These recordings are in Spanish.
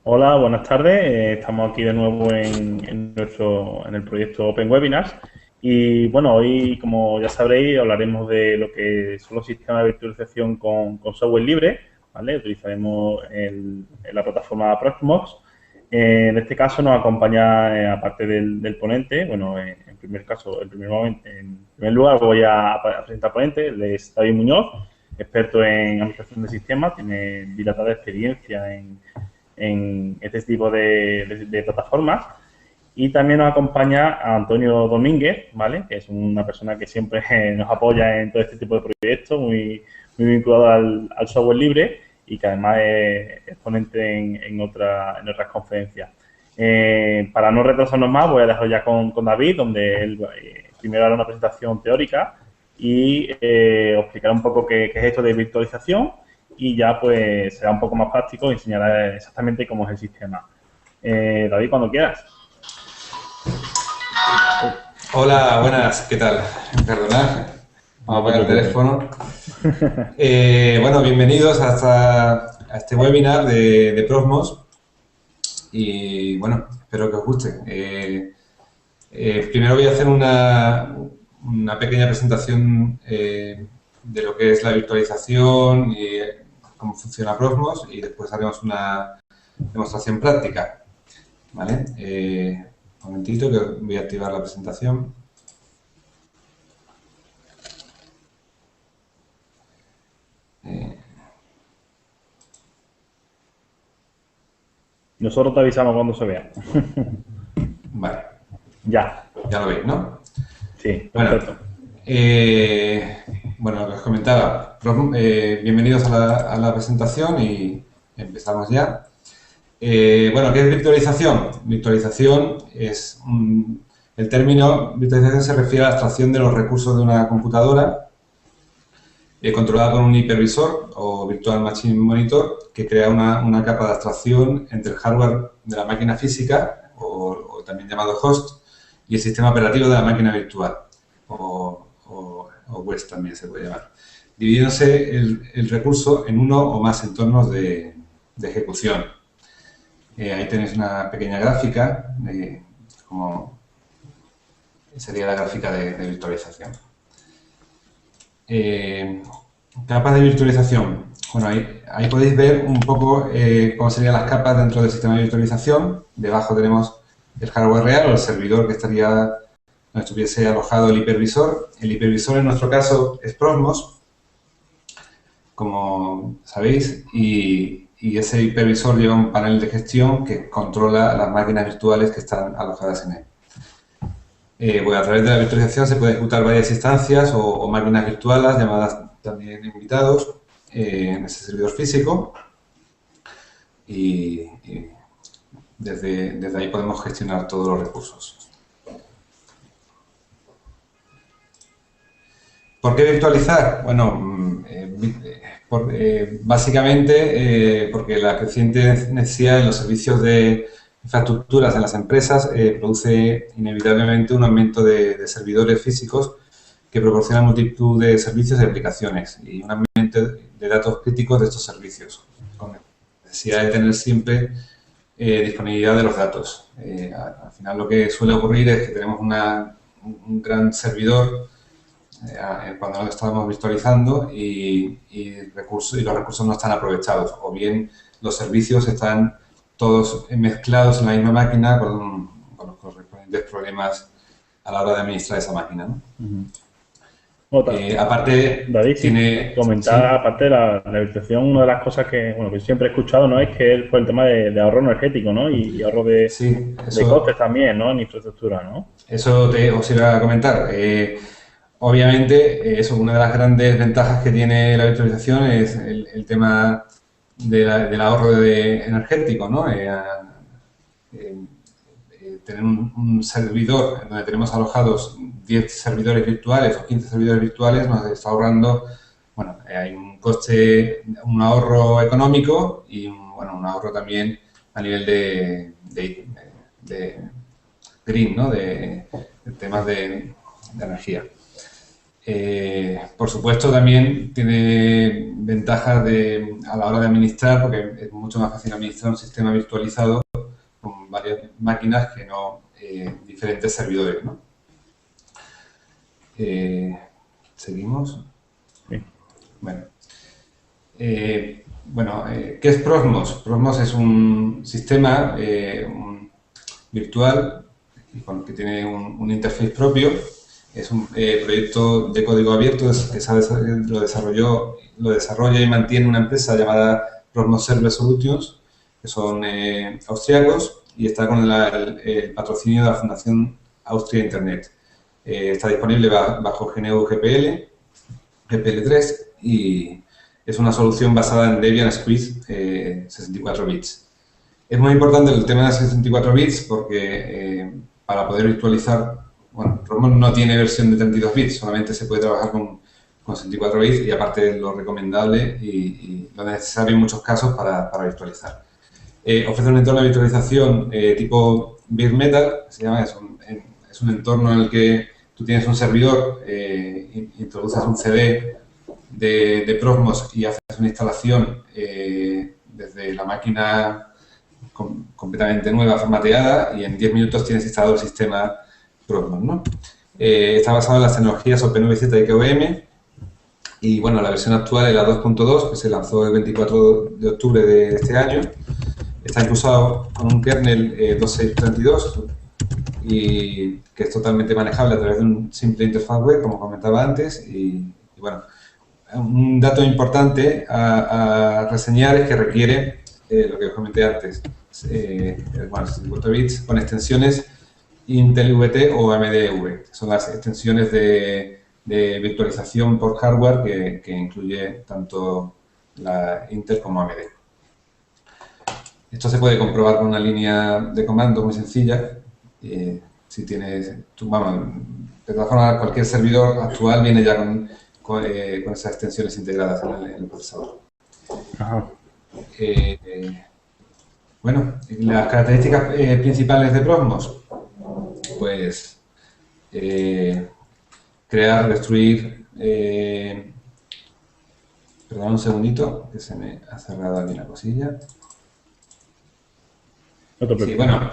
Hola, buenas tardes. Estamos aquí de nuevo en el proyecto Open Webinars. Y bueno, hoy, como ya sabréis, hablaremos de lo que son los sistemas de virtualización con software libre, ¿vale? Utilizaremos la plataforma Proxmox. En este caso nos acompaña, aparte del ponente, bueno, en primer caso, en primer lugar voy a presentar al ponente, él es David Muñoz, experto en administración de sistemas, tiene dilatada experiencia en este tipo de plataformas. Y también nos acompaña a Antonio Domínguez, ¿vale? Que es una persona que siempre nos apoya en todo este tipo de proyectos, muy vinculado al software libre y que además es ponente en otras conferencias. Para no retrasarnos más, voy a dejar ya con David, donde él primero hará una presentación teórica y os explicará un poco qué es esto de virtualización y ya pues será un poco más práctico y enseñará exactamente cómo es el sistema. David, cuando quieras. Hola, buenas, ¿qué tal? Perdonad, No vamos a te apagar el preocupes. teléfono. Bueno, bienvenidos a este webinar de Prosmos y bueno, espero que os guste. Primero voy a hacer una pequeña presentación de lo que es la virtualización y cómo funciona Prosmos y después haremos una demostración práctica. ¿Vale? Un momentito que voy a activar la presentación. Nosotros te avisamos cuando se vea. Vale, Ya. ya lo veis, ¿no? Sí, Bueno, perfecto. bueno, lo que os comentaba, bienvenidos a la presentación y empezamos ya. Bueno, ¿qué es virtualización? El término virtualización se refiere a la abstracción de los recursos de una computadora controlada por un hipervisor o Virtual Machine Monitor que crea una capa de abstracción entre el hardware de la máquina física o también llamado host y el sistema operativo de la máquina virtual o WES también se puede llamar, dividiéndose el recurso en uno o más entornos de ejecución. Ahí tenéis una pequeña gráfica, como sería la gráfica de virtualización. Capas de virtualización. Bueno, ahí podéis ver un poco cómo serían las capas dentro del sistema de virtualización. Debajo tenemos el hardware real o el servidor que estaría donde estuviese alojado el hipervisor. El hipervisor en nuestro caso es Prosmos, como sabéis, y ese hipervisor lleva un panel de gestión que controla las máquinas virtuales que están alojadas en él. Pues a través de la virtualización se pueden ejecutar varias instancias o máquinas virtuales llamadas también invitados en ese servidor físico y desde ahí podemos gestionar todos los recursos. ¿Por qué virtualizar? Bueno, básicamente porque la creciente necesidad en los servicios de infraestructuras en las empresas produce inevitablemente un aumento de servidores físicos que proporcionan multitud de servicios y aplicaciones y un ambiente de datos críticos de estos servicios, con necesidad de tener siempre disponibilidad de los datos. Al final lo que suele ocurrir es que tenemos un gran servidor cuando lo estamos virtualizando y los recursos no están aprovechados o bien los servicios están todos mezclados en la misma máquina con los correspondientes problemas a la hora de administrar esa máquina, ¿no? Bueno, Aparte, David, sí, tiene... comentar, Sí, aparte de la virtualización, una de las cosas que siempre he escuchado, ¿no? Es que por el tema de ahorro energético, ¿no? Y ahorro sí, de costes también, ¿no? En infraestructura, ¿no? os iba a comentar. Obviamente, eso, una de las grandes ventajas que tiene la virtualización es el tema del ahorro energético, ¿no? Eh, tener un servidor donde tenemos alojados 10 servidores virtuales o 15 servidores virtuales nos está ahorrando, bueno, hay un coste, un ahorro económico y bueno, un ahorro también a nivel de green, ¿no? De temas de energía. Por supuesto, también tiene ventajas a la hora de administrar, porque es mucho más fácil administrar un sistema virtualizado con varias máquinas que no diferentes servidores, ¿no? ¿Seguimos? Sí. Bueno. ¿Qué es Prosmos? Prosmos es un sistema virtual que tiene un interface propio. Es un proyecto de código abierto lo desarrolla y mantiene una empresa llamada Prosmos Server Solutions, que son austriacos, y está con el patrocinio de la Fundación Austria Internet. Está disponible bajo GNU GPL, GPL3, y es una solución basada en Debian Squeeze 64 bits. Es muy importante el tema de 64 bits porque para poder virtualizar, bueno, Prosmos no tiene versión de 32 bits, solamente se puede trabajar con 64 bits y aparte lo recomendable y lo necesario en muchos casos para virtualizar. Ofrece un entorno de virtualización tipo bare metal, se llama, es un entorno en el que tú tienes un servidor, introduces un CD de Prosmos y haces una instalación desde la máquina completamente nueva, formateada, y en 10 minutos tienes instalado el sistema Prosmos, ¿no? Está basado en las tecnologías OpenVZ y KVM, y bueno, la versión actual es la 2.2, que se lanzó el 24 de octubre de este año. Está impulsado con un kernel 2.6.32 y que es totalmente manejable a través de un simple interfaz web, como comentaba antes, y bueno, un dato importante a reseñar es que requiere, lo que os comenté antes, 64 bits con extensiones Intel VT o AMD-V. Son las extensiones de virtualización por hardware que incluye tanto la Intel como AMD. Esto se puede comprobar con una línea de comando muy sencilla. Si tienes, de todas formas, cualquier servidor actual viene ya con esas extensiones integradas en el procesador. Ajá. Bueno, las características principales de Prosmos, pues crear, destruir, perdón un segundito, que se me ha cerrado aquí la cosilla. Sí, bueno,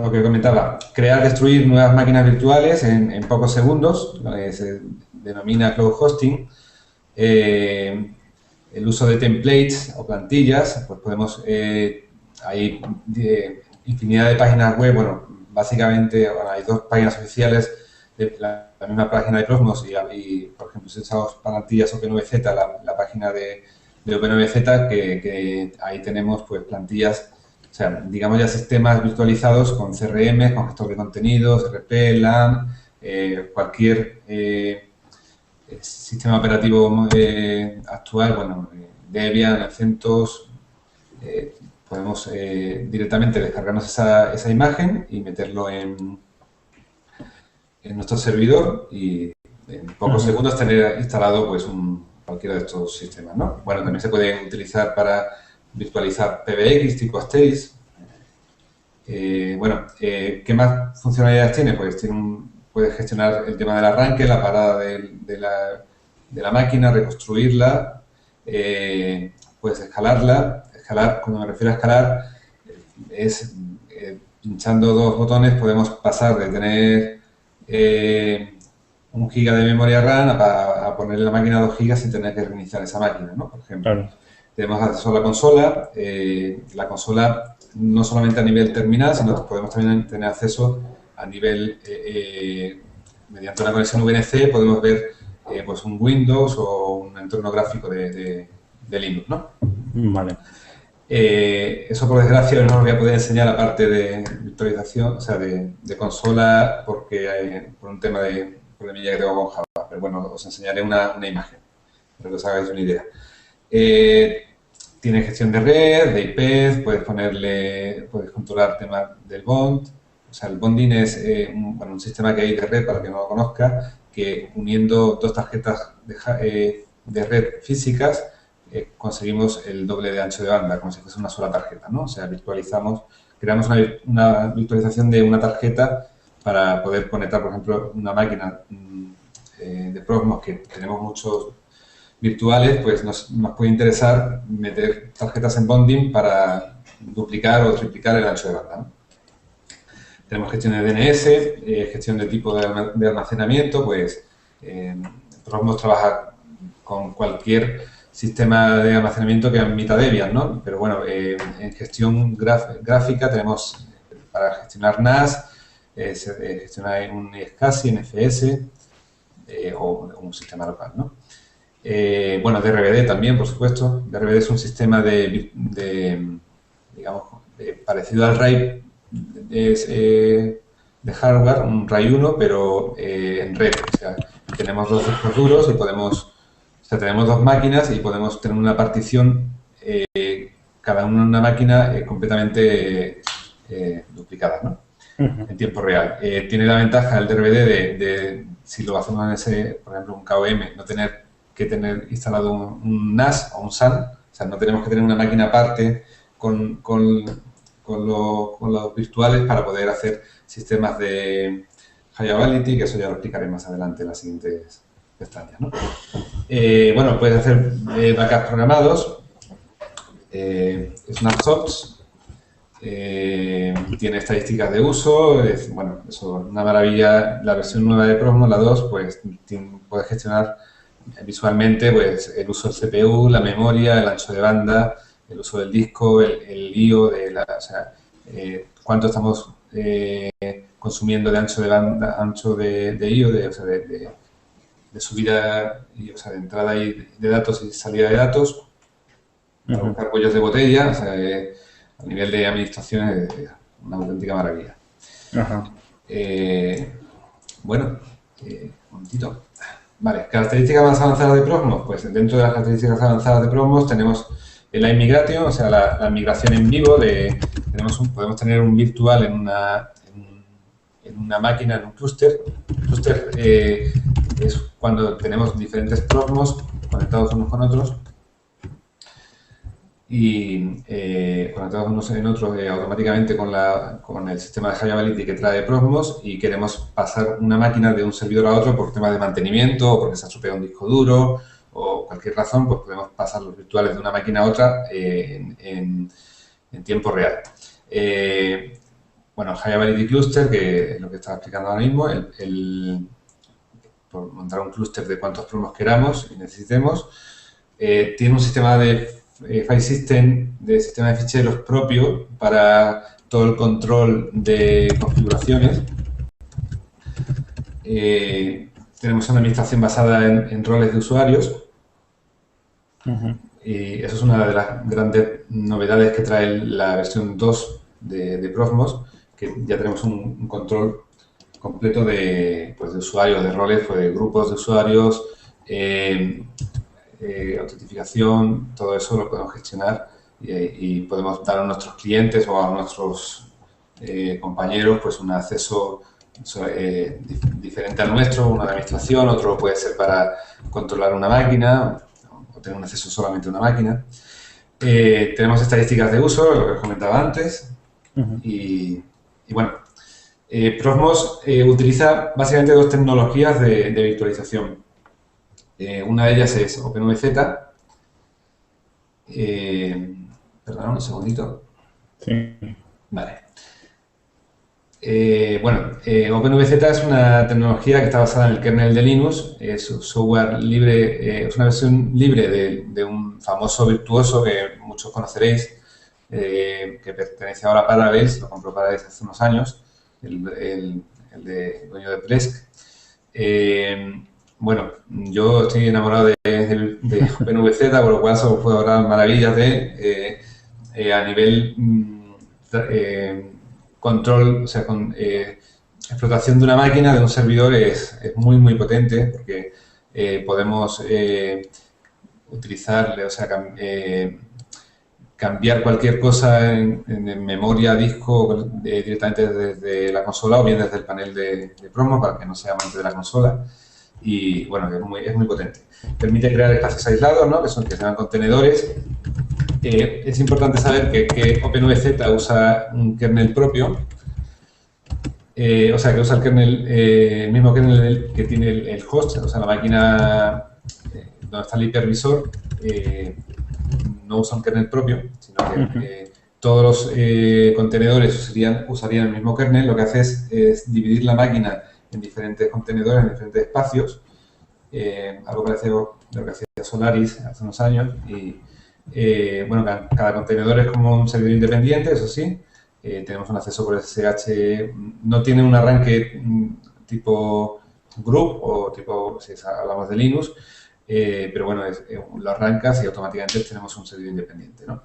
lo que comentaba, crear, destruir nuevas máquinas virtuales en pocos segundos, lo que se denomina cloud hosting. El uso de templates o plantillas, pues podemos, hay infinidad de páginas web, bueno, básicamente hay dos páginas oficiales de la misma página de Prosmos y por ejemplo, si usamos plantillas OpenVZ, la página de OpenVZ, que ahí tenemos pues plantillas. O sea, digamos ya sistemas virtualizados con CRM, con gestor de contenidos, RP, LAN, cualquier sistema operativo actual, bueno, Debian, CentOS, podemos directamente descargarnos esa imagen y meterlo en nuestro servidor y en pocos segundos tener instalado pues cualquiera de estos sistemas, ¿no? Bueno, también se puede utilizar para virtualizar PBX tipo Asteris. ¿Qué más funcionalidades tiene? Pues puedes gestionar el tema del arranque, la parada de la máquina, reconstruirla, puedes escalarla. Escalar, cuando me refiero a escalar, es pinchando dos botones podemos pasar de tener 1 giga de memoria RAM a ponerle la máquina 2 gigas sin tener que reiniciar esa máquina, ¿no? Por ejemplo. Claro. Tenemos acceso a la consola. La consola no solamente a nivel terminal, sino que podemos también tener acceso a nivel, mediante una conexión VNC, podemos ver pues un Windows o un entorno gráfico de Linux, ¿no? Vale. Eso, por desgracia, no os voy a poder enseñar la parte de virtualización, o sea, de consola, porque por un tema de problemilla que tengo con Java. Pero bueno, os enseñaré una imagen, para que os hagáis una idea. Tiene gestión de red, de IPs, puedes controlar temas del bond. O sea, el bonding es un sistema que hay de red, para que no lo conozca, que uniendo dos tarjetas de red físicas conseguimos el doble de ancho de banda, como si fuese una sola tarjeta, ¿no? O sea, creamos una virtualización de una tarjeta para poder conectar, por ejemplo, una máquina de Proxmox, que tenemos muchos virtuales, pues nos puede interesar meter tarjetas en bonding para duplicar o triplicar el ancho de banda, ¿no? Tenemos gestión de DNS, gestión de tipo de almacenamiento, pues Proxmox trabaja con cualquier sistema de almacenamiento que admita Debian, ¿no? Pero bueno, en gestión gráfica tenemos para gestionar NAS, gestionar un SCSI, NFS o un sistema local, ¿no? Bueno, DRBD también, por supuesto. DRBD es un sistema digamos, parecido al RAID de hardware, un RAID 1, pero en red. O sea, tenemos dos discos duros y tenemos dos máquinas y podemos tener una partición, cada una en una máquina completamente duplicada, ¿no? En tiempo real. Tiene la ventaja el DRBD si lo hacemos en ese, por ejemplo, un KOM, no tener que tener instalado un NAS o un SAN, o sea, no tenemos que tener una máquina aparte con los virtuales para poder hacer sistemas de high availability, que eso ya lo explicaré más adelante en las siguientes pestañas, ¿no? Bueno, puedes hacer backups programados, snapshots, tiene estadísticas de uso, bueno, eso es una maravilla. La versión nueva de Proxmox, la 2, pues puedes gestionar visualmente pues el uso del CPU, la memoria, el ancho de banda, el uso del disco, el IO, o sea, cuánto estamos consumiendo de ancho de banda, ancho de IO, o sea, de subida, o sea, de entrada y de datos y salida de datos, para buscar cuellos de botella, o sea, a nivel de administración es una auténtica maravilla. Bueno, un momentito. Vale, características más avanzadas de Proxmox. Pues dentro de las características avanzadas de Proxmox tenemos el live migration, o sea, la migración en vivo. Podemos tener un virtual en una máquina, en un clúster. Un clúster es cuando tenemos diferentes Proxmox conectados unos con otros y conectados unos en otros automáticamente con el sistema de high availability que trae Proxmox, y queremos pasar una máquina de un servidor a otro por temas de mantenimiento o porque se ha estropeado un disco duro o cualquier razón, pues podemos pasar los virtuales de una máquina a otra en tiempo real. Bueno, High Availability Cluster, que es lo que estaba explicando ahora mismo, por montar un clúster de cuantos Proxmox queramos y necesitemos. Tiene un sistema de file system, de sistema de ficheros propio para todo el control de configuraciones. Tenemos una administración basada en roles de usuarios. Y eso es una de las grandes novedades que trae la versión 2 de Proxmox, que ya tenemos un control completo de usuarios, de roles, de grupos de usuarios, autentificación, todo eso lo podemos gestionar y podemos dar a nuestros clientes o a nuestros compañeros pues un acceso diferente al nuestro, una administración, otro puede ser para controlar una máquina o tener un acceso solamente a una máquina. Tenemos estadísticas de uso, lo que os comentaba antes, y bueno, Proxmox utiliza básicamente dos tecnologías de virtualización. Una de ellas es OpenVZ. Perdón, un segundito. Sí. Vale. Bueno, OpenVZ es una tecnología que está basada en el kernel de Linux, es software libre, es una versión libre de un famoso virtuoso que muchos conoceréis, que pertenece ahora a Parallels, lo compró Parallels hace unos años, el dueño de Plesk. Bueno, yo estoy enamorado de OpenVZ, por lo cual solo puedo hablar maravillas de a nivel control, o sea, con explotación de una máquina, de un servidor, es muy, muy potente, porque podemos utilizarle, o sea, cambiar cualquier cosa en memoria, disco, directamente desde la consola o bien desde el panel de Proxmox, para que no sea amante de la consola. Y bueno, es muy potente. Permite crear espacios aislados, ¿no? que se llaman contenedores. Es importante saber que OpenVZ usa un kernel propio. O sea, que usa el kernel, el mismo kernel que tiene el host, o sea, la máquina donde está el hipervisor, no usa un kernel propio, sino que todos los contenedores usarían el mismo kernel. Lo que hace es dividir la máquina en diferentes contenedores, en diferentes espacios, algo parecido a lo que hacía Solaris hace unos años. Y, bueno, cada contenedor es como un servidor independiente, eso sí. Tenemos un acceso por SSH, no tiene un arranque tipo group o tipo, si hablamos de Linux, pero bueno, lo arrancas y automáticamente tenemos un servidor independiente, ¿no?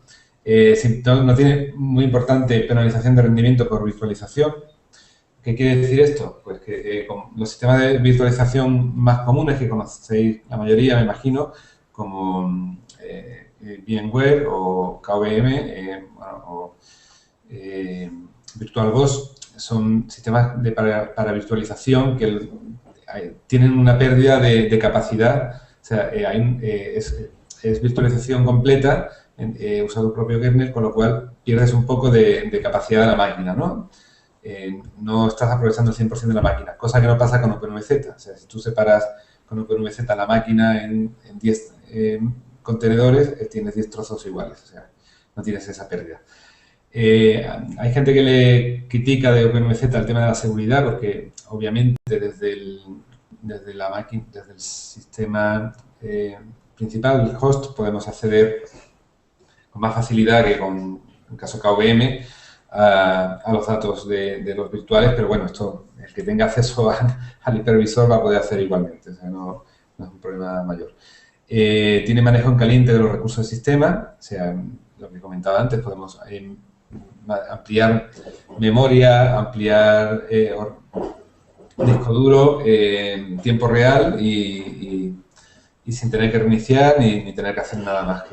No tiene, muy importante, penalización de rendimiento por virtualización. ¿Qué quiere decir esto? Pues que con los sistemas de virtualización más comunes que conocéis la mayoría, me imagino, como VMware o KVM, o VirtualBox, son sistemas para virtualización que tienen una pérdida de capacidad. O sea, es virtualización completa, usando el propio kernel, con lo cual pierdes un poco de capacidad de la máquina, ¿no? No estás aprovechando el 100% de la máquina, cosa que no pasa con OpenVZ. O sea, si tú separas con OpenVZ la máquina en 10 contenedores, tienes 10 trozos iguales, o sea, no tienes esa pérdida. Hay gente que le critica de OpenVZ el tema de la seguridad, porque obviamente desde el sistema principal, el host, podemos acceder con más facilidad que con, en el caso KVM, a los datos de los virtuales, pero bueno, esto, el que tenga acceso al hipervisor va a poder hacer igualmente, o sea, no es un problema mayor. Tiene manejo en caliente de los recursos del sistema, o sea, lo que comentaba antes, podemos ampliar memoria, ampliar disco duro en tiempo real y sin tener que reiniciar ni tener que hacer nada más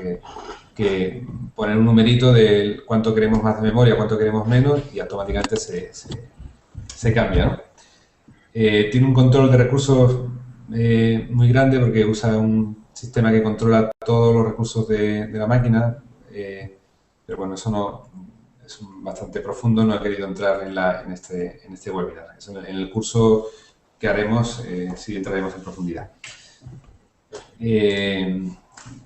que poner un numerito de cuánto queremos más de memoria, cuánto queremos menos, y automáticamente se cambia, ¿no? Tiene un control de recursos muy grande, porque usa un sistema que controla todos los recursos de la máquina, pero bueno, eso no es bastante profundo, no he querido entrar en este webinar. Eso en el curso que haremos sí entraremos en profundidad.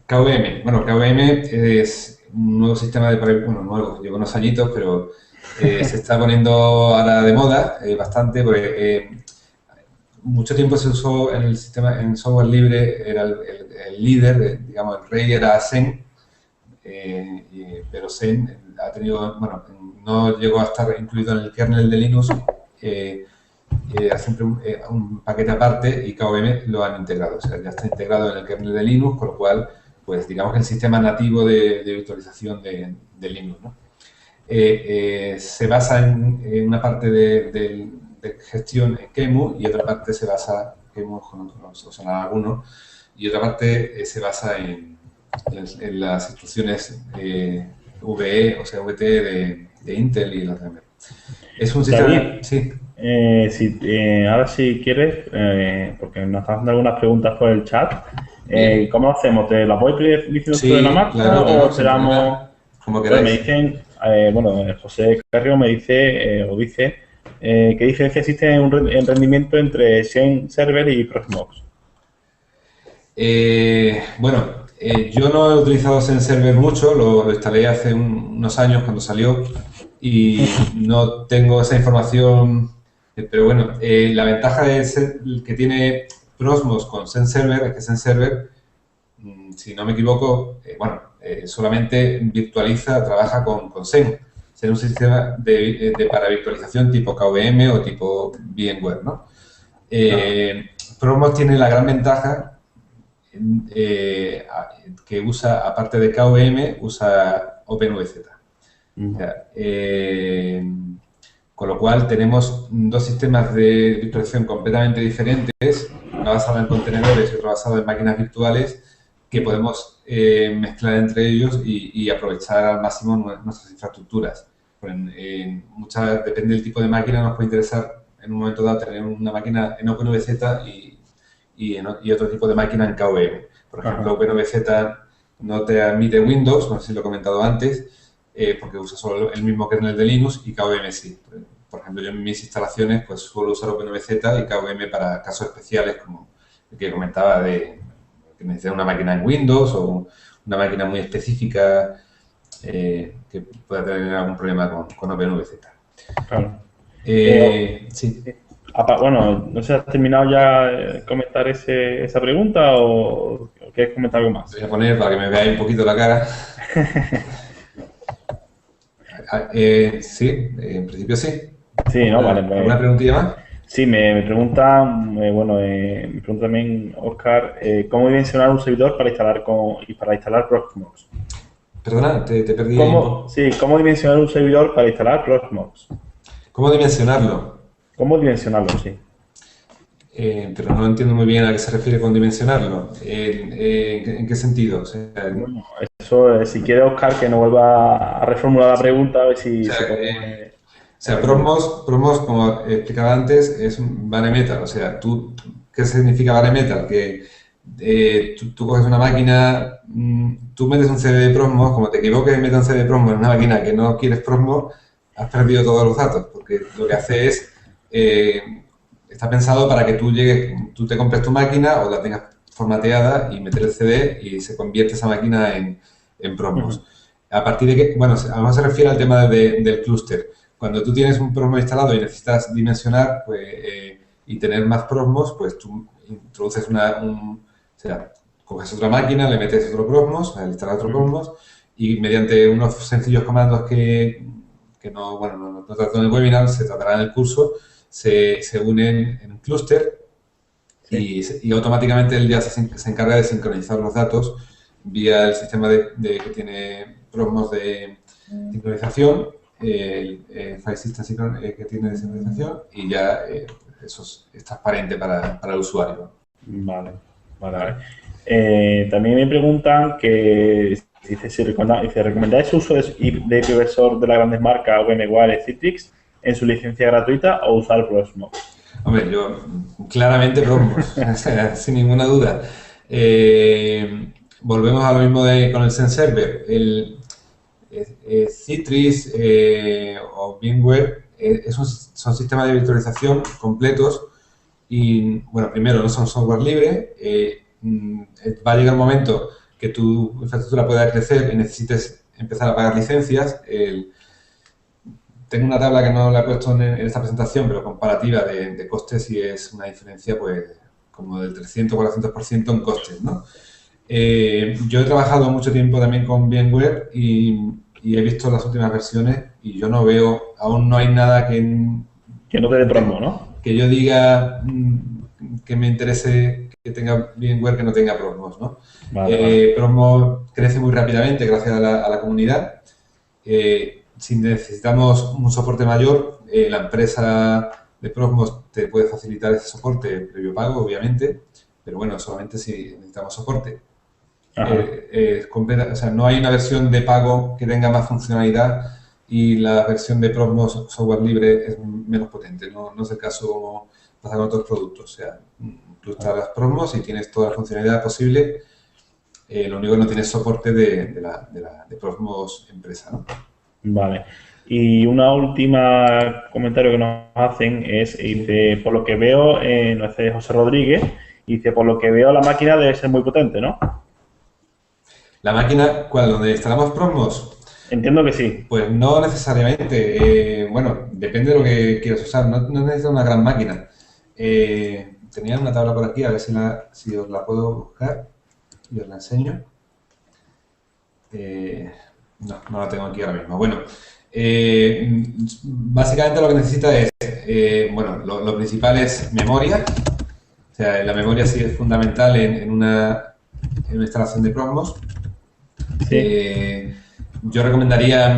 KVM. Bueno, KVM es un nuevo sistema bueno, nuevo, lleva unos añitos, pero se está poniendo ahora de moda bastante, porque mucho tiempo se usó en el sistema, en software libre, era el líder, digamos, el rey era Xen, pero Xen ha tenido, bueno, no llegó a estar incluido en el kernel de Linux, era siempre un paquete aparte, y KVM lo han integrado, o sea, ya está integrado en el kernel de Linux, con lo cual, pues digamos que el sistema nativo de virtualización de Linux, ¿no? Se basa en una parte de gestión en QEMU, y otra parte se basa, QEMU son algunos, y otra parte se basa en las instrucciones VE, o sea, VT de Intel y las de AMD. Es un sistema... David, sí. Ahora si quieres, porque nos están haciendo algunas preguntas por el chat, ¿cómo hacemos? ¿Te las voy diciendo Sí, sobre la marcha, claro, o esperamos? Como Pues queráis. me dicen, bueno, José Carrió me dice, ¿qué diferencia existe en rendimiento entre Xen Server y Proxmox? Bueno, yo no he utilizado Xen Server mucho, lo instalé hace unos años cuando salió, y no tengo esa información, pero bueno, la ventaja que tiene Proxmox con Xen Server es que Xen Server, si no me equivoco, solamente trabaja con Xen. Xen es un sistema para virtualización tipo KVM o tipo VMware, ¿no? Proxmox tiene la gran ventaja que usa, aparte de KVM, usa OpenVZ. O sea, con lo cual tenemos dos sistemas de virtualización completamente diferentes, una basada en contenedores y otra basada en máquinas virtuales, que podemos mezclar entre ellos y aprovechar al máximo nuestras infraestructuras. Depende del tipo de máquina, nos puede interesar en un momento dado tener una máquina en OpenVZ y otro tipo de máquina en KVM. Por ejemplo, OpenVZ no te admite Windows, no sé si lo he comentado antes, porque usa solo el mismo kernel de Linux, y KVM sí. por ejemplo, yo en mis instalaciones pues suelo usar OpenVZ y KVM para casos especiales como el que comentaba de que necesita una máquina en Windows o una máquina muy específica que pueda tener algún problema con OpenVZ. Claro. Sí. Bueno, no sé, ¿has terminado ya de comentar esa pregunta o quieres comentar algo más? Voy a poner para que me veáis un poquito la cara. Sí, en principio sí. Sí, ¿no? Vale. ¿Alguna preguntilla más? Sí, me preguntan, me pregunta también Oscar, ¿cómo dimensionar un servidor para instalar Proxmox? Perdona, te perdí ahí un poco. ¿Cómo dimensionar un servidor para instalar Proxmox? ¿Cómo dimensionarlo? ¿Cómo dimensionarlo? Sí. Pero no entiendo muy bien a qué se refiere con dimensionarlo. ¿En qué sentido? O sea, Bueno, eso, si quiere Oscar que no vuelva a reformular la pregunta, a ver si se puede. Promos, como explicaba antes, es un bare metal. O sea, ¿qué significa bare metal? Que tú coges una máquina, tú metes un CD de Promos, como te equivoques y metes un CD de Promos en una máquina que no quieres Promos, has perdido todos los datos, porque lo que hace es, está pensado para que tú te compres tu máquina o la tengas formateada y meter el CD y se convierte esa máquina en Promos. A partir de que, bueno, a lo mejor se refiere al tema del clúster. Cuando tú tienes un Promos instalado y necesitas dimensionar y tener más Promos, pues tú introduces o sea, coges otra máquina, le metes otro Promos, le instalas otro Promos y mediante unos sencillos comandos que no, bueno, no trato en el webinar, se tratará en el curso, se unen en un clúster y automáticamente él ya se encarga de sincronizar los datos vía el sistema que tiene Promos de sincronización, el File System que tiene de sincronización y ya eso es transparente para el usuario. Vale. También me preguntan que si recomendáis uso de hipervisor de las grandes marcas VMware, Citrix en su licencia gratuita o usar Proxmox. Hombre, yo claramente Promos, sin ninguna duda. Volvemos a lo mismo con el XenServer. El Citrix o VMware son sistemas de virtualización completos y, bueno, primero no son software libre. Va a llegar un momento que tu infraestructura pueda crecer y necesites empezar a pagar licencias. Tengo una tabla que no la he puesto en esta presentación, pero comparativa de costes y es una diferencia pues como del 300 o 400% en costes, ¿no? Yo he trabajado mucho tiempo también con VMware y he visto las últimas versiones y yo no veo, aún no hay nada que no te dé promo, ¿no? Que yo diga que me interese que tenga VMware que no tenga Promos, ¿no? Vale. Promos crece muy rápidamente gracias a la comunidad. Si necesitamos un soporte mayor, la empresa de Promos te puede facilitar ese soporte previo pago, obviamente, pero bueno, solamente si necesitamos soporte. O sea, no hay una versión de pago que tenga más funcionalidad y la versión de Promos software libre es menos potente. No es el caso como pasa con otros productos. O sea, tú instalas Promos y tienes toda la funcionalidad posible. Lo único que no tienes soporte de Promos empresa, ¿no? Vale. Y una última comentario que nos hacen es, dice, por lo que veo, no es de José Rodríguez, dice, por lo que veo la máquina debe ser muy potente, ¿no? ¿La máquina cuál? ¿Donde instalamos Promos? Entiendo que sí. Pues no necesariamente. Bueno, depende de lo que quieras usar. No necesitas una gran máquina. Tenía una tabla por aquí, a ver si os la puedo buscar y os la enseño. No la tengo aquí ahora mismo. Bueno, básicamente lo que necesita es, bueno, lo principal es memoria. O sea, la memoria sí es fundamental en una instalación de Promos. Sí. Yo recomendaría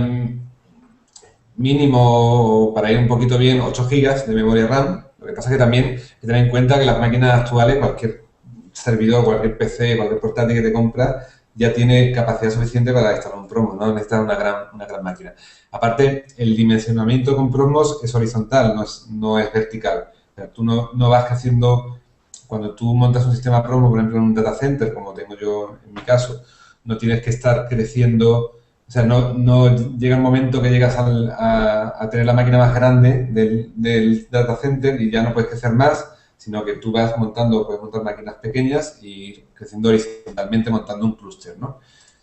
mínimo, para ir un poquito bien, 8 GB de memoria RAM. Lo que pasa es que también hay que tener en cuenta que las máquinas actuales, cualquier servidor, cualquier PC, cualquier portátil que te compras, ya tiene capacidad suficiente para instalar un Promos, no necesitas una gran máquina. Aparte, el dimensionamiento con Promos es horizontal, no es vertical. O sea, tú no vas haciendo, cuando tú montas un sistema Promos, por ejemplo, en un data center, como tengo yo en mi caso, no tienes que estar creciendo O sea, no llega el momento que llegas a tener la máquina más grande del data center y ya no puedes crecer más, sino que tú vas puedes montar máquinas pequeñas y creciendo horizontalmente montando un clúster, ¿no?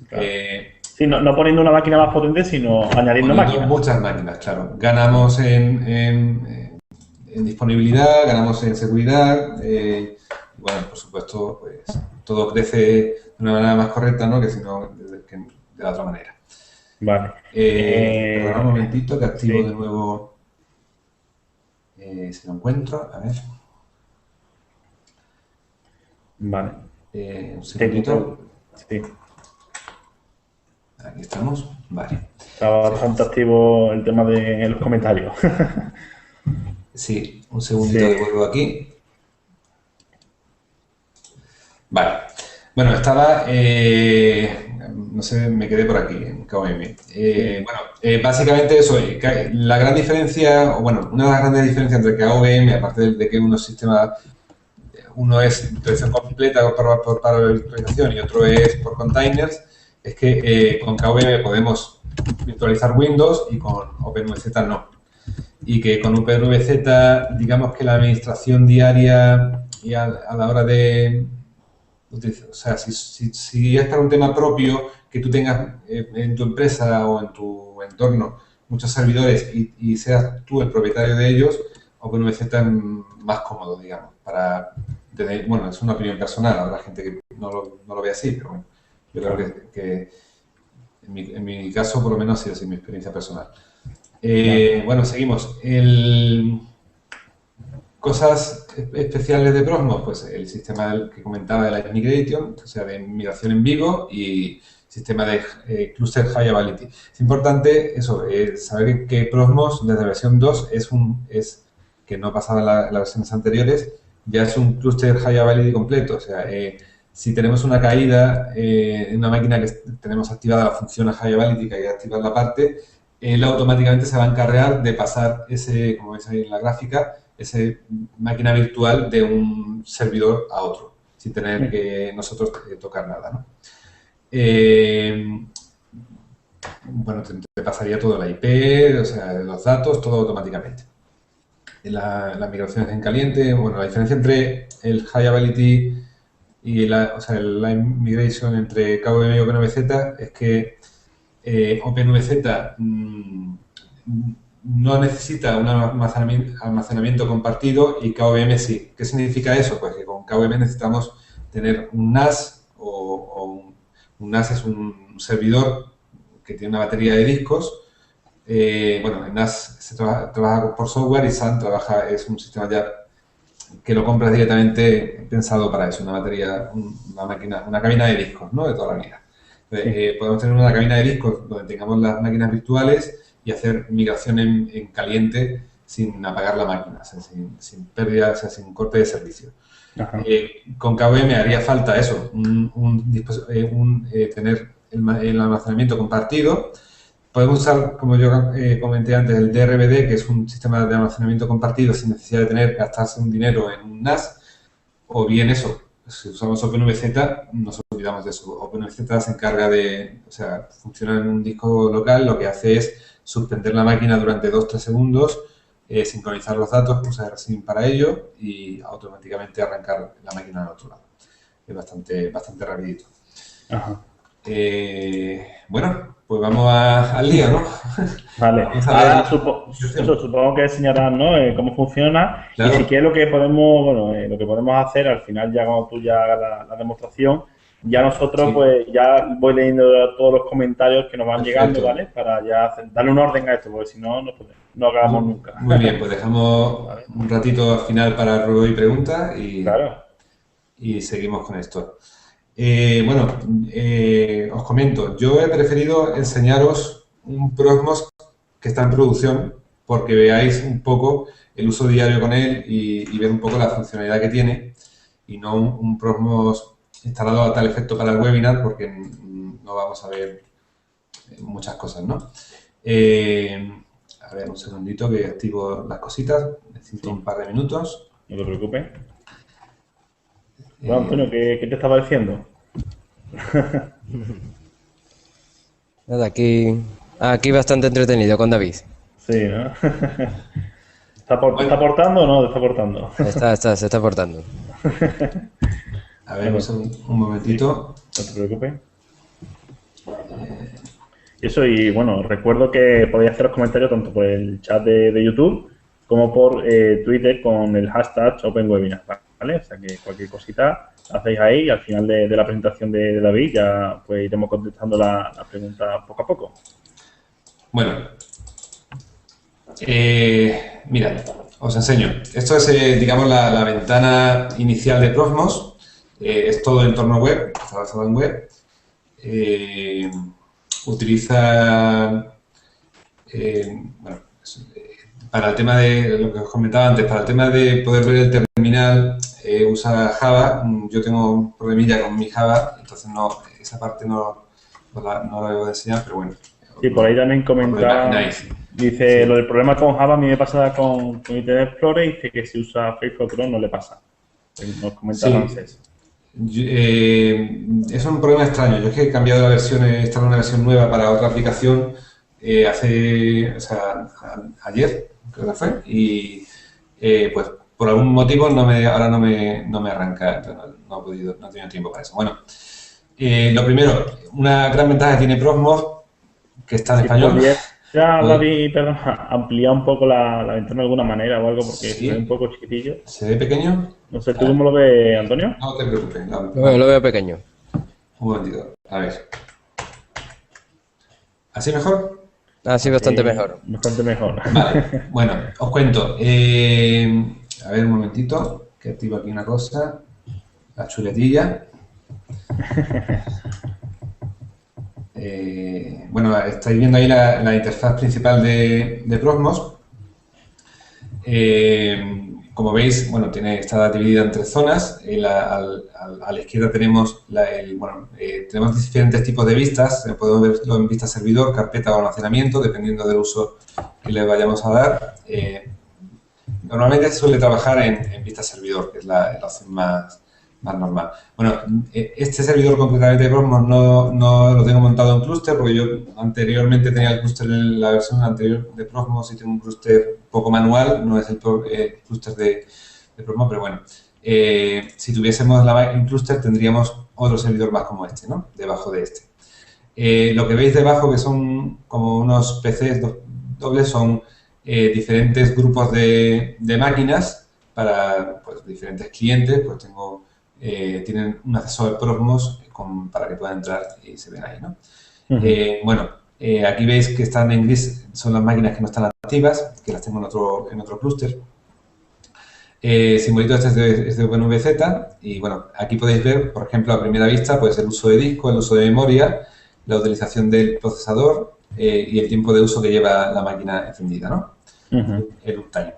Claro. Sí, no poniendo una máquina más potente, sino añadiendo máquinas. Muchas máquinas, claro. Ganamos en disponibilidad, ganamos en seguridad, y bueno, por supuesto, pues todo crece de una manera más correcta, ¿no? Que si no, que de la otra manera. Vale. Perdona un momentito que activo sí. de nuevo, si lo encuentro, a ver. Vale. Un segundito. Sí. Aquí estamos. Vale. Estaba bastante activo el tema de los comentarios. Sí, un segundito que vuelvo aquí. Vale. Bueno, estaba, no sé, me quedé por aquí, en KOM. Básicamente eso, la gran diferencia, o bueno, una de las grandes diferencias entre KOM, aparte de que uno es virtualización completa por paralelización y otro es por containers, es que con KVM podemos virtualizar Windows y con OpenVZ no. Y que con OpenVZ, digamos que la administración diaria y a la hora de utilizar, o sea, si es para un tema propio, que tú tengas en tu empresa o en tu entorno muchos servidores y seas tú el propietario de ellos, OpenVZ es más cómodo, digamos, bueno, es una opinión personal, habrá gente que no lo ve así, pero bueno, yo creo que en mi caso, por lo menos, ha sido así mi experiencia personal. Bueno, seguimos. Cosas especiales de Proxmox, pues el sistema que comentaba de la migration, o sea, de migración en vivo y sistema de cluster high availability. Es importante eso, saber que Proxmox desde la versión 2 es que no pasaba en las versiones anteriores, ya es un cluster high availability completo. O sea, si tenemos una caída en una máquina que tenemos activada la función high availability, que hay que activar la parte, él automáticamente se va a encargar de pasar ese, como veis ahí en la gráfica, esa máquina virtual de un servidor a otro, sin tener que nosotros tocar nada, ¿no? Bueno, te pasaría todo la IP, o sea, los datos, todo automáticamente. La migración en caliente, bueno, la diferencia entre el High Availability y la migration entre KVM y OpenVZ es que OpenVZ no necesita un almacenamiento compartido y KVM sí. ¿Qué significa eso? Pues que con KVM necesitamos tener un NAS un NAS es un servidor que tiene una batería de discos. Bueno, en NAS se trabaja por software y SAN es un sistema ya que lo compras directamente pensado para eso, una batería, una cabina de discos, ¿no? De toda la vida. Podemos tener una cabina de discos donde tengamos las máquinas virtuales y hacer migración en caliente sin apagar la máquina, o sea, sin pérdida, o sea, sin corte de servicio. Con KVM haría falta eso, tener el almacenamiento compartido. Podemos usar, como yo comenté antes, el DRBD, que es un sistema de almacenamiento compartido sin necesidad de gastarse un dinero en un NAS, o bien eso, si usamos OpenVZ, nos olvidamos de eso. OpenVZ se encarga o sea, funciona en un disco local, lo que hace es suspender la máquina durante 2-3 segundos, sincronizar los datos, usar SIM para ello y automáticamente arrancar la máquina al otro lado. Es bastante rapidito. Bueno, pues vamos al lío, ¿no? Vale. Ahora supongo que enseñarán, ¿no? Cómo funciona. Claro. Y si quieres lo que podemos hacer al final, ya cuando tú ya hagas la demostración, ya nosotros pues ya voy leyendo todos los comentarios que nos van llegando, ¿vale? Para ya darle un orden a esto, porque si no, no acabamos nunca. Muy bien, pues dejamos un ratito al final para ruego y preguntas y seguimos con esto. Os comento, yo he preferido enseñaros un Proxmox que está en producción porque veáis un poco el uso diario con él y ver un poco la funcionalidad que tiene y no un Proxmox instalado a tal efecto para el webinar porque no vamos a ver muchas cosas, ¿no? A ver, un segundito que activo las cositas, necesito un par de minutos. No te preocupes. Bueno, Antonio, ¿qué te estaba diciendo? Nada, aquí bastante entretenido con David. Sí, ¿no? ¿Te está Bueno, aportando o no te está aportando? Se está portando. a ver, Bueno, un sí, momentito. no te preocupes. Y eso, y bueno, recuerdo que podéis haceros comentarios tanto por el chat de YouTube como por Twitter con el hashtag OpenWebinar, ¿vale? O sea que cualquier cosita la hacéis ahí y al final de la presentación de David ya pues iremos contestando la pregunta poco a poco. Bueno, mira, os enseño. Esto es, digamos, la ventana inicial de Prosmos. Es todo el entorno web, está basado en web. Eh, utiliza, bueno, para el tema de lo que os comentaba antes, para el tema de poder ver el terminal, usa Java. Yo tengo un problemilla con mi Java, entonces no, esa parte no la debo de enseñar, pero bueno, Sí, por ahí también os lo comentaba, imagináis. dice, lo Sí. del problema con Java a mí me pasa con Internet Explorer y dice que si usa Facebook Chrome no le pasa. Nos comenta Sí, Ramsés. es un problema extraño. Yo es que he cambiado la versión, he instalado una versión nueva para otra aplicación o sea, ayer, creo que fue, y pues por algún motivo ahora no me arranca, entonces no he podido, no he tenido tiempo para eso. Bueno, lo primero, una gran ventaja que tiene Prosmos, que está en Si español. pudiera, Pues, David, perdón, ampliar un poco la ventana de alguna manera o algo porque se ve un sí, poco chiquitillo. ¿se ve pequeño? No sé, ¿tú Ah, cómo lo ves, Antonio? no te preocupes, Lo veo pequeño. un momentito. A ver, ¿así mejor? Así bastante mejor. Bastante mejor. Vale, bueno, os cuento. A ver un momentito, que activo aquí una cosa. La chuletilla. Bueno, estáis viendo ahí la interfaz principal de Prosmos. Como veis, bueno, está dividida en tres zonas. A la izquierda tenemos, tenemos diferentes tipos de vistas. Podemos verlo en vista servidor, carpeta o almacenamiento, dependiendo del uso que le vayamos a dar. Normalmente se suele trabajar en vista servidor, que es la opción más normal. Bueno, este servidor concretamente de Prosmos no lo tengo montado en clúster, porque yo anteriormente tenía el clúster en la versión anterior de Prosmos y tengo un clúster poco manual, no es el clúster de Prosmos, pero bueno, si tuviésemos en clúster tendríamos otro servidor más como este, ¿no? Debajo de este. Lo que veis debajo, que son como unos PCs dobles, son diferentes grupos de máquinas para pues, diferentes clientes, pues tienen un acceso al Prosmos para que puedan entrar y se ven ahí, ¿no? Bueno, aquí veis que están en gris, son las máquinas que no están activas, que las tengo en otro clúster. Simbolito este es de OpenVZ y bueno, aquí podéis ver, por ejemplo, a primera vista, pues el uso de disco, el uso de memoria, la utilización del procesador y el tiempo de uso que lleva la máquina encendida, ¿no? El uptime.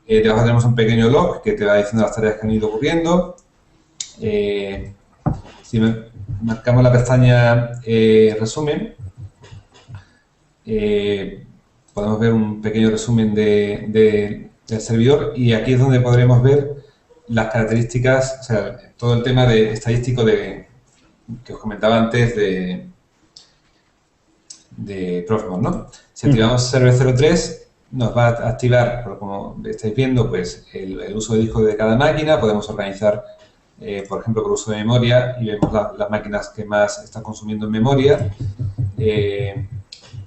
Debajo tenemos un pequeño log que te va diciendo las tareas que han ido ocurriendo. Si marcamos la pestaña resumen, podemos ver un pequeño resumen del servidor y aquí es donde podremos ver las características, o sea, todo el tema estadístico que os comentaba antes de Prosmos, ¿no? Si activamos Server 03, nos va a activar, como estáis viendo, pues el uso de disco de cada máquina. Podemos organizar, por ejemplo, por uso de memoria y vemos las máquinas que más están consumiendo en memoria.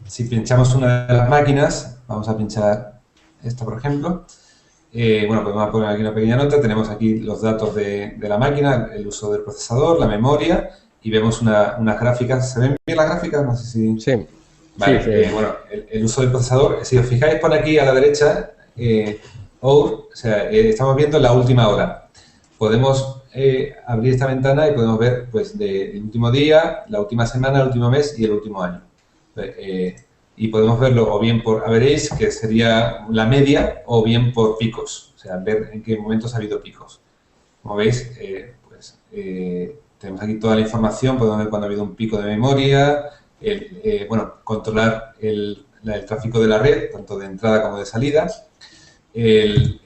Si pinchamos una de las máquinas, vamos a pinchar esta, por ejemplo. Bueno, podemos poner aquí una pequeña nota. Tenemos aquí los datos de la máquina, el uso del procesador, la memoria y vemos unas gráficas. ¿Se ven bien las gráficas? No sé si... Sí. Vale, Sí, sí. bueno, el uso del procesador, si os fijáis, pone aquí a la derecha, o sea, estamos viendo la última hora. Podemos abrir esta ventana y podemos ver, pues, el último día, la última semana, el último mes y el último año. Y podemos verlo o bien por average, que sería la media, o bien por picos, o sea, ver en qué momentos ha habido picos. Como veis, tenemos aquí toda la información, podemos ver cuando ha habido un pico de memoria, bueno, controlar el tráfico de la red, tanto de entrada como de salida. El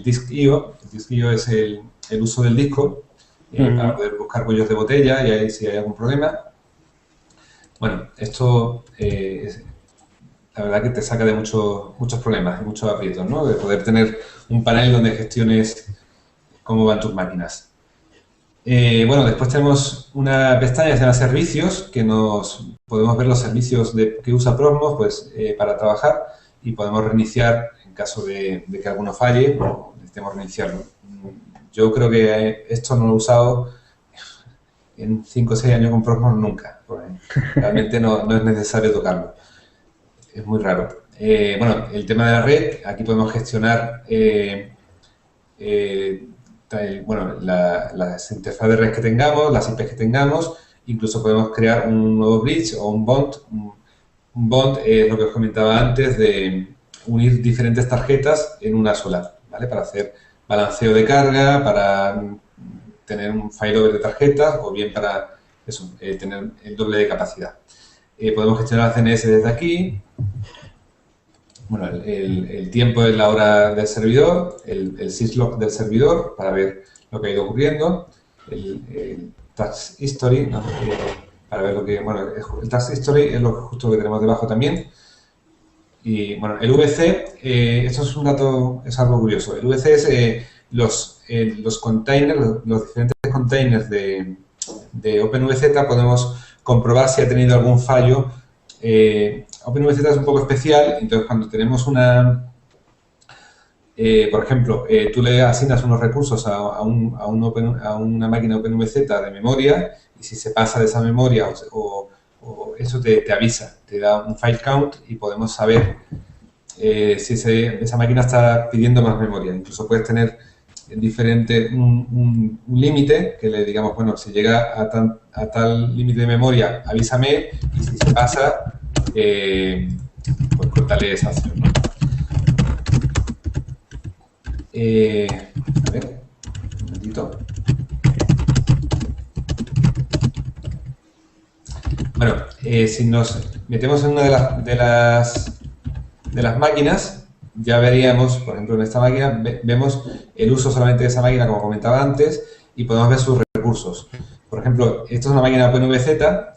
disk I/O, es el uso del disco para poder buscar cuellos de botella y ahí si hay algún problema. Bueno, esto la verdad que te saca de muchos problemas, de muchos aprietos, ¿no? De poder tener un panel donde gestiones cómo van tus máquinas. Bueno, después tenemos una pestaña que se llama Servicios, que podemos ver los servicios que usa Prosmos pues, para trabajar y podemos reiniciar en caso de que alguno falle o necesitemos reiniciarlo. Yo creo que esto no lo he usado en 5 o 6 años con Prosmos nunca, porque realmente no es necesario tocarlo. Es muy raro. Bueno, el tema de la red, aquí podemos gestionar bueno, las interfaces de red que tengamos, las IPs que tengamos, incluso podemos crear un nuevo bridge o un bond. Un bond es lo que os comentaba antes de unir diferentes tarjetas en una sola, ¿vale? Para hacer balanceo de carga, para tener un failover de tarjetas o bien para eso, tener el doble de capacidad. Podemos gestionar CNS desde aquí. Bueno, el tiempo es la hora del servidor, el syslog del servidor para ver lo que ha ido ocurriendo, el task history, ¿no? Para ver lo que, bueno, el task history es justo lo que tenemos debajo también. Y bueno, el VC, esto es un dato, es algo curioso. El VC es los containers, los diferentes containers de OpenVZ, podemos comprobar si ha tenido algún fallo. OpenVZ es un poco especial, entonces cuando tenemos una, por ejemplo, tú le asignas unos recursos a una máquina OpenVZ de memoria y si se pasa de esa memoria o eso te avisa, te da un file count y podemos saber si esa máquina está pidiendo más memoria. Incluso puedes tener un límite que le digamos, bueno, si llega a tal límite de memoria, avísame y si se pasa, pues cortarle esa acción, ¿no? A ver, un momentito. Bueno, si nos metemos en una de las máquinas, ya veríamos, por ejemplo, en esta máquina, vemos el uso solamente de esa máquina, como comentaba antes, y podemos ver sus recursos. Por ejemplo, esto es una máquina OpenVZ,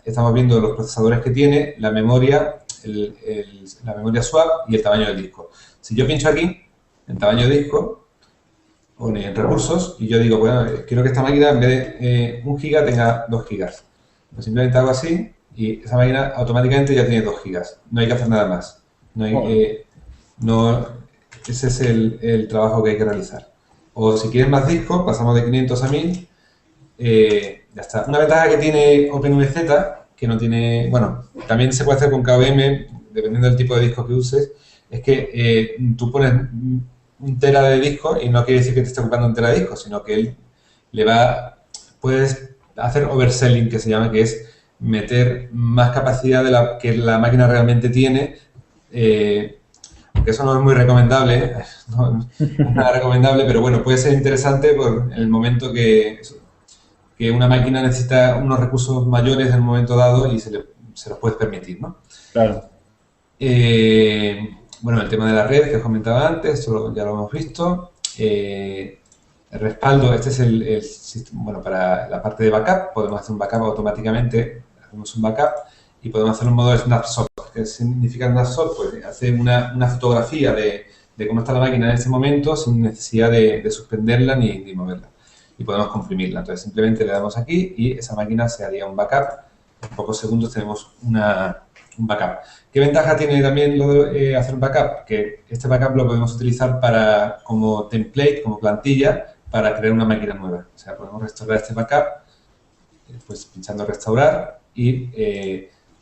estamos viendo los procesadores que tiene, la memoria, la memoria swap y el tamaño del disco. Si yo pincho aquí, en tamaño de disco, pone en recursos, y yo digo, bueno, quiero que esta máquina en vez de 1 giga tenga 2 gigas. Pues simplemente hago así y esa máquina automáticamente ya tiene 2 gigas. No hay que hacer nada más. Ese es el trabajo que hay que realizar. O si quieres más discos, pasamos de 500 a 1000. Ya está. Una ventaja que tiene OpenVZ, que no tiene, bueno, también se puede hacer con KVM, dependiendo del tipo de disco que uses, es que tú pones 1 tera de disco y no quiere decir que te esté ocupando 1 tera de disco, sino que él puedes hacer overselling, que se llama, que es meter más capacidad de la que la máquina realmente tiene, aunque eso no es muy recomendable, no es nada recomendable, pero bueno, puede ser interesante por el momento que una máquina necesita unos recursos mayores en un momento dado y se los puedes permitir, ¿no? Claro. Bueno, el tema de la red que os comentaba antes, esto ya lo hemos visto. El respaldo, este es el sistema, bueno, para la parte de backup, podemos hacer un backup automáticamente, hacemos un backup y podemos hacer un modo de snapshot. ¿Qué significa snapshot? Pues hacer una fotografía de cómo está la máquina en este momento sin necesidad de suspenderla ni moverla. Y podemos comprimirla. Entonces simplemente le damos aquí y esa máquina se haría un backup. En pocos segundos tenemos un backup. ¿Qué ventaja tiene también lo de hacer un backup? Que este backup lo podemos utilizar como template, como plantilla, para crear una máquina nueva. O sea, podemos restaurar este backup, pues pinchando restaurar y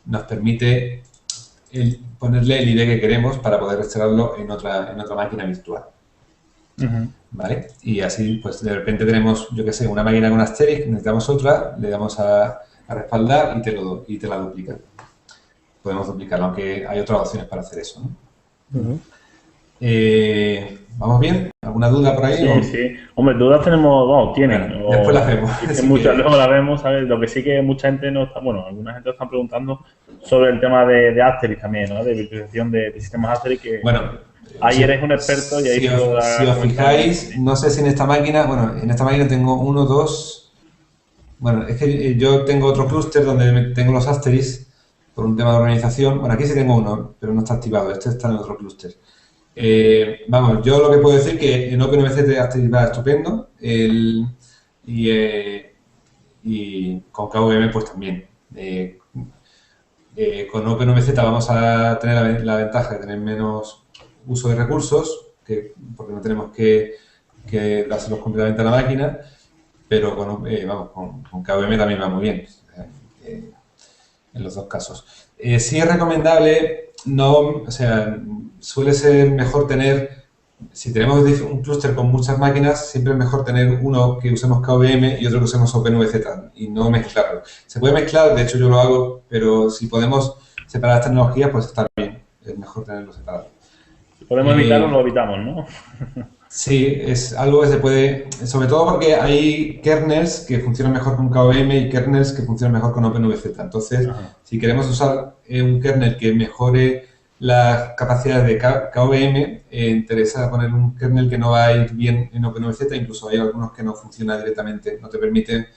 nos permite ponerle el ID que queremos para poder restaurarlo en otra máquina virtual. ¿Vale? Y así, pues de repente tenemos, yo qué sé, una máquina con asterisk, necesitamos otra, le damos a respaldar y te la duplica. Podemos duplicarlo, aunque hay otras opciones para hacer eso, ¿no? ¿Vamos bien? ¿Alguna duda por ahí? Sí, sí. Hombre, dudas tenemos, bueno, tienen. Bueno, después las vemos. Muchas luego las vemos, ¿sabes? Lo que sí que mucha gente no está, bueno, alguna gente está preguntando sobre el tema de Asterisk también, ¿no? De virtualización de sistemas Asterisk que... Bueno, ahí eres un experto y ahí si os fijáis, no sé si en esta máquina, bueno, en esta máquina tengo 1, 2, bueno, es que yo tengo otro clúster donde tengo los Asterisk por un tema de organización. Bueno, aquí sí tengo uno, pero no está activado. Este está en otro clúster. Vamos, yo lo que puedo decir que en OpenVCT va estupendo y con KVM pues también. Con OpenVCT vamos a tener la ventaja de tener menos uso de recursos, porque no tenemos que dárselos completamente a la máquina, pero con KVM también va muy bien, en los dos casos. Sí es recomendable, suele ser mejor tener, si tenemos un clúster con muchas máquinas, siempre es mejor tener uno que usemos KVM y otro que usemos OpenVZ y no mezclarlo. Se puede mezclar, de hecho yo lo hago, pero si podemos separar las tecnologías, pues está bien, es mejor tenerlo separado. Si podemos evitarlo, lo evitamos, ¿no? Sí, es algo que se puede, sobre todo porque hay kernels que funcionan mejor con KVM y kernels que funcionan mejor con OpenVZ. Entonces, si queremos usar un kernel que mejore las capacidades de KVM, interesa poner un kernel que no va a ir bien en OpenVZ, incluso hay algunos que no funcionan directamente, no te permiten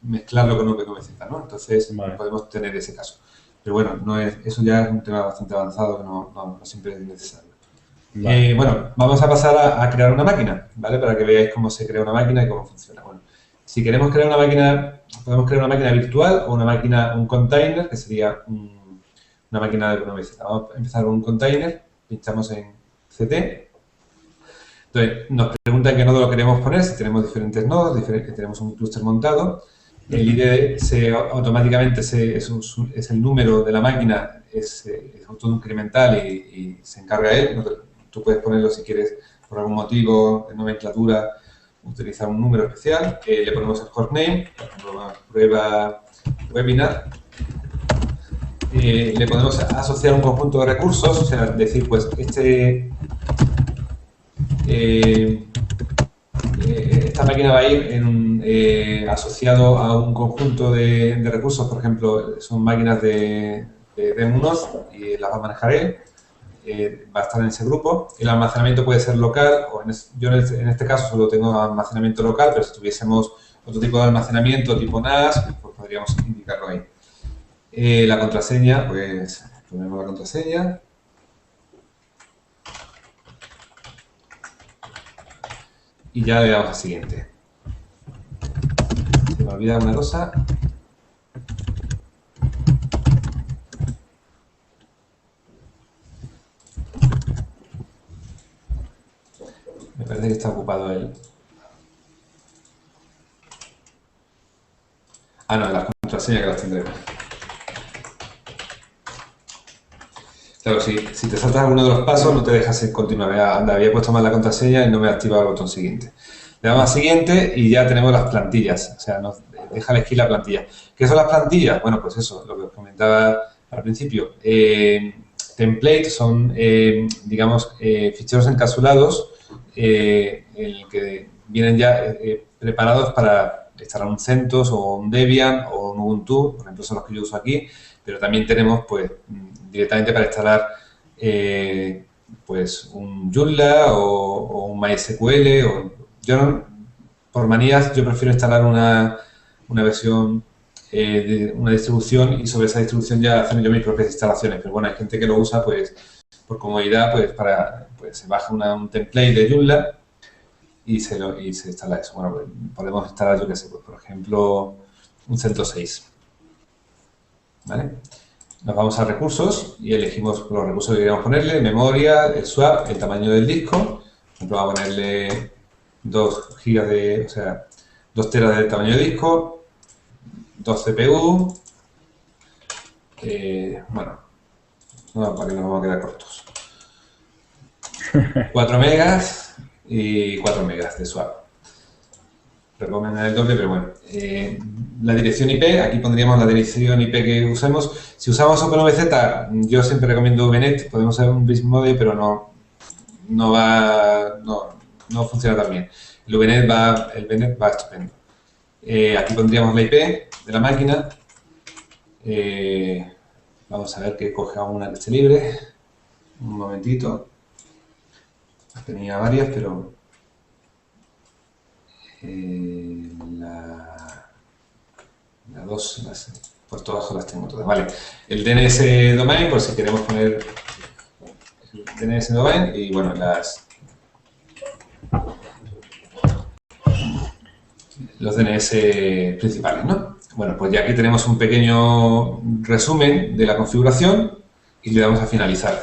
mezclarlo con OpenVZ, ¿no? Entonces, podemos tener ese caso. Pero bueno, eso ya es un tema bastante avanzado que no siempre es necesario. Bueno, vamos a pasar a crear una máquina, ¿vale? Para que veáis cómo se crea una máquina y cómo funciona. Bueno, si queremos crear una máquina, podemos crear una máquina virtual o un container, que sería una máquina de OpenVZ. Vamos a empezar con un container, pinchamos en CT. Entonces, nos pregunta en qué nodo lo queremos poner, si tenemos diferentes nodos, tenemos un clúster montado. El ID automáticamente es el número de la máquina, es autoincremental y se encarga él. Tú puedes ponerlo si quieres, por algún motivo, de nomenclatura, utilizar un número especial. Le ponemos el hostname, por ejemplo, prueba webinar. Le podemos asociar un conjunto de recursos, o sea, decir, pues, esta máquina va a ir asociado a un conjunto de recursos, por ejemplo, son máquinas de Demunos y las va a manejar él. Va a estar en ese grupo. El almacenamiento puede ser local, yo en este caso solo tengo almacenamiento local, pero si tuviésemos otro tipo de almacenamiento tipo NAS, pues podríamos indicarlo ahí. La contraseña, pues ponemos la contraseña. Y ya le damos a siguiente. Se me olvida una cosa. Me parece que está ocupado él. Ah, no, las contraseñas que las tendré. Claro, si te saltas alguno de los pasos, no te dejas continuar. Anda, había puesto mal la contraseña y no me ha activado el botón siguiente. Le damos a siguiente y ya tenemos las plantillas. O sea, nos deja elegir la plantilla. ¿Qué son las plantillas? Bueno, pues eso, lo que os comentaba al principio. Templates son, digamos, ficheros encapsulados en que vienen ya preparados para instalar un CentOS o un Debian o un Ubuntu, por ejemplo, son los que yo uso aquí, pero también tenemos, pues, directamente para instalar pues un Joomla o un MySQL. Por manías, yo prefiero instalar una versión de una distribución y sobre esa distribución ya hacer yo mis propias instalaciones. Pero bueno, hay gente que lo usa pues por comodidad, pues se baja un template de Joomla y se instala eso. Bueno, pues podemos instalar, yo qué sé, pues, por ejemplo, un CentOS 6. ¿Vale? Nos vamos a recursos y elegimos los recursos que queremos ponerle, memoria, el swap, el tamaño del disco. Por ejemplo, vamos a ponerle 2 gigas 2 teras de tamaño de disco, 2 CPU, bueno, no, para que nos vamos a quedar cortos. 4 megas y 4 megas de swap. Recomiendan el doble, pero bueno. La dirección IP, aquí pondríamos la dirección IP que usemos. Si usamos OpenVZ, yo siempre recomiendo VNet, podemos usar un Bismode, pero no funciona tan bien. El VNet va estupendo. Aquí pondríamos la IP de la máquina. Vamos a ver que coja una que esté libre. Un momentito. Tenía varias, pero la 2 Pues todas las tengo todas, vale. El DNS domain, por si queremos poner el DNS domain y bueno, los DNS principales, ¿no? Bueno, pues ya aquí tenemos un pequeño resumen de la configuración y le damos a finalizar.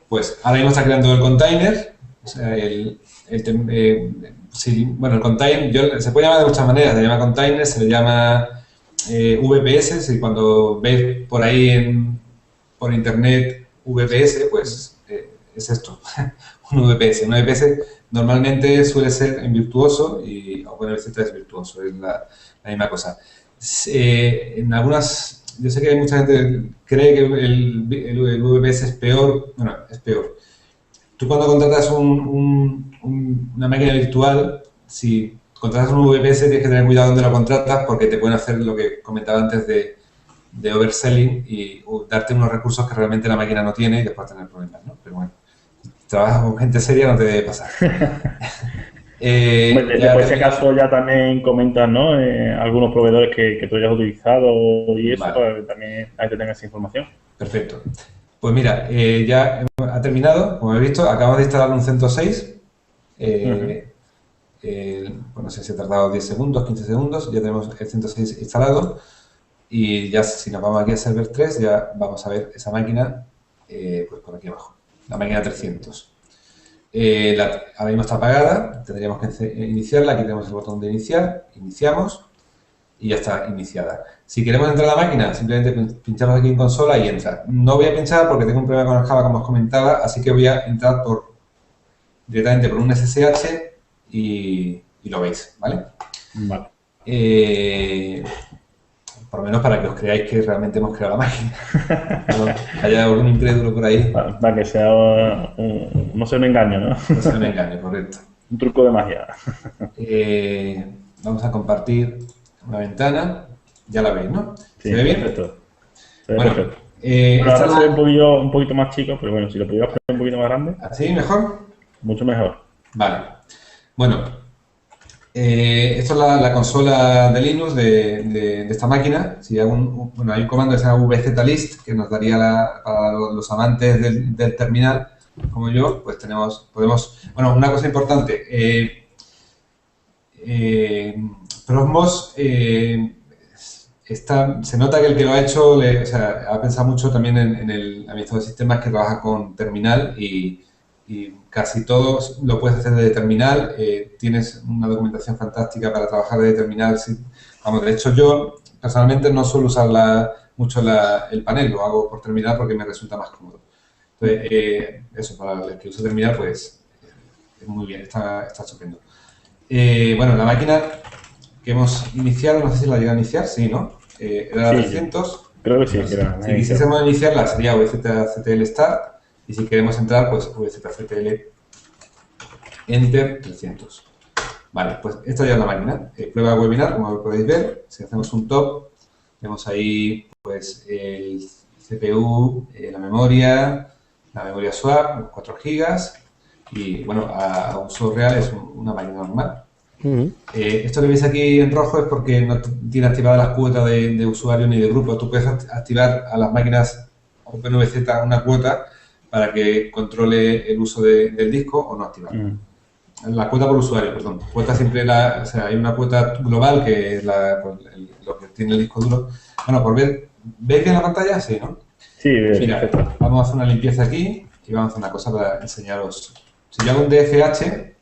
Pues ahora mismo está creando el container, o sea, el container se puede llamar de muchas maneras, se le llama container, se le llama VPS, si cuando veis por ahí por internet VPS, pues es esto, un VPS. Un VPS normalmente suele ser en virtuoso y OpenVZ es virtuoso, es la misma cosa. En algunas, yo sé que mucha gente cree que el VPS es peor, bueno, es peor. Tú cuando contratas una máquina virtual, si contratas un VPS tienes que tener cuidado donde lo contratas porque te pueden hacer lo que comentaba antes de overselling y darte unos recursos que realmente la máquina no tiene y después tener problemas, ¿no? Pero bueno, si trabajas con gente seria no te debe pasar. Después, si acaso, ya también comentas, ¿no? Algunos proveedores que tú hayas utilizado y eso, vale, para que también hay que tener esa información. Perfecto. Pues mira, ya ha terminado, como habéis visto, acabamos de instalar un CentOS 6. Pues no sé si ha tardado 10 segundos, 15 segundos, ya tenemos el 106 instalado y ya si nos vamos aquí a Server 3 ya vamos a ver esa máquina pues por aquí abajo, la máquina 300. Ahora mismo está apagada, tendríamos que iniciarla, aquí tenemos el botón de iniciar, iniciamos y ya está iniciada. Si queremos entrar a la máquina, simplemente pinchamos aquí en consola y entra. No voy a pinchar porque tengo un problema con el Java, como os comentaba, así que voy a entrar directamente por un SSH y lo veis, ¿vale? Vale. Por lo menos para que os creáis que realmente hemos creado la máquina. No haya algún incrédulo por ahí. Para que sea no sea un engaño, ¿no? No sea un engaño, correcto. Un truco de magia. Vamos a compartir una ventana. Ya la veis, ¿no? Sí, ¿Se ve bien? Perfecto. Bueno, perfecto. Ahora se ve un poquito más chico, pero bueno, si lo pudieras poner un poquito más grande. ¿Así mejor? Mucho mejor. Vale. Bueno, esto es la consola de Linux de esta máquina. Si hay hay un comando que se llama vzlist que nos daría para los amantes del terminal, como yo, pues podemos... Bueno, una cosa importante. Prosmos se nota que el que lo ha hecho ha pensado mucho también en el administrador de sistemas que trabaja con terminal y casi todo lo puedes hacer desde terminal. Tienes una documentación fantástica para trabajar desde terminal. Vamos, de hecho, yo personalmente no suelo usar mucho el panel, lo hago por terminal porque me resulta más cómodo. Entonces, eso, para el que use terminal, pues es muy bien, está estupendo. Bueno, la máquina que hemos iniciado, no sé si la llega a iniciar, sí, ¿no? Era la 300. Creo que sí. Si quisiésemos iniciarla sería vzctl start y si queremos entrar, pues vzctl enter 300. Vale, pues esta ya es la máquina. Prueba de webinar, como podéis ver. Si hacemos un top, vemos ahí pues el CPU, la memoria swap, 4 GB y bueno, a uso real es una máquina normal. Esto que veis aquí en rojo es porque no tiene activadas las cuotas de usuario ni de grupo. Tú puedes activar a las máquinas OpenVZ una cuota para que controle el uso del disco o no activar. La cuota por usuario, perdón. Cuota siempre hay una cuota global que es lo que tiene el disco duro. Bueno, ¿veis bien la pantalla? Sí, ¿no? Sí, mira, perfecto. vamos a hacer una limpieza aquí y vamos a hacer una cosa para enseñaros. Si yo hago un DFH,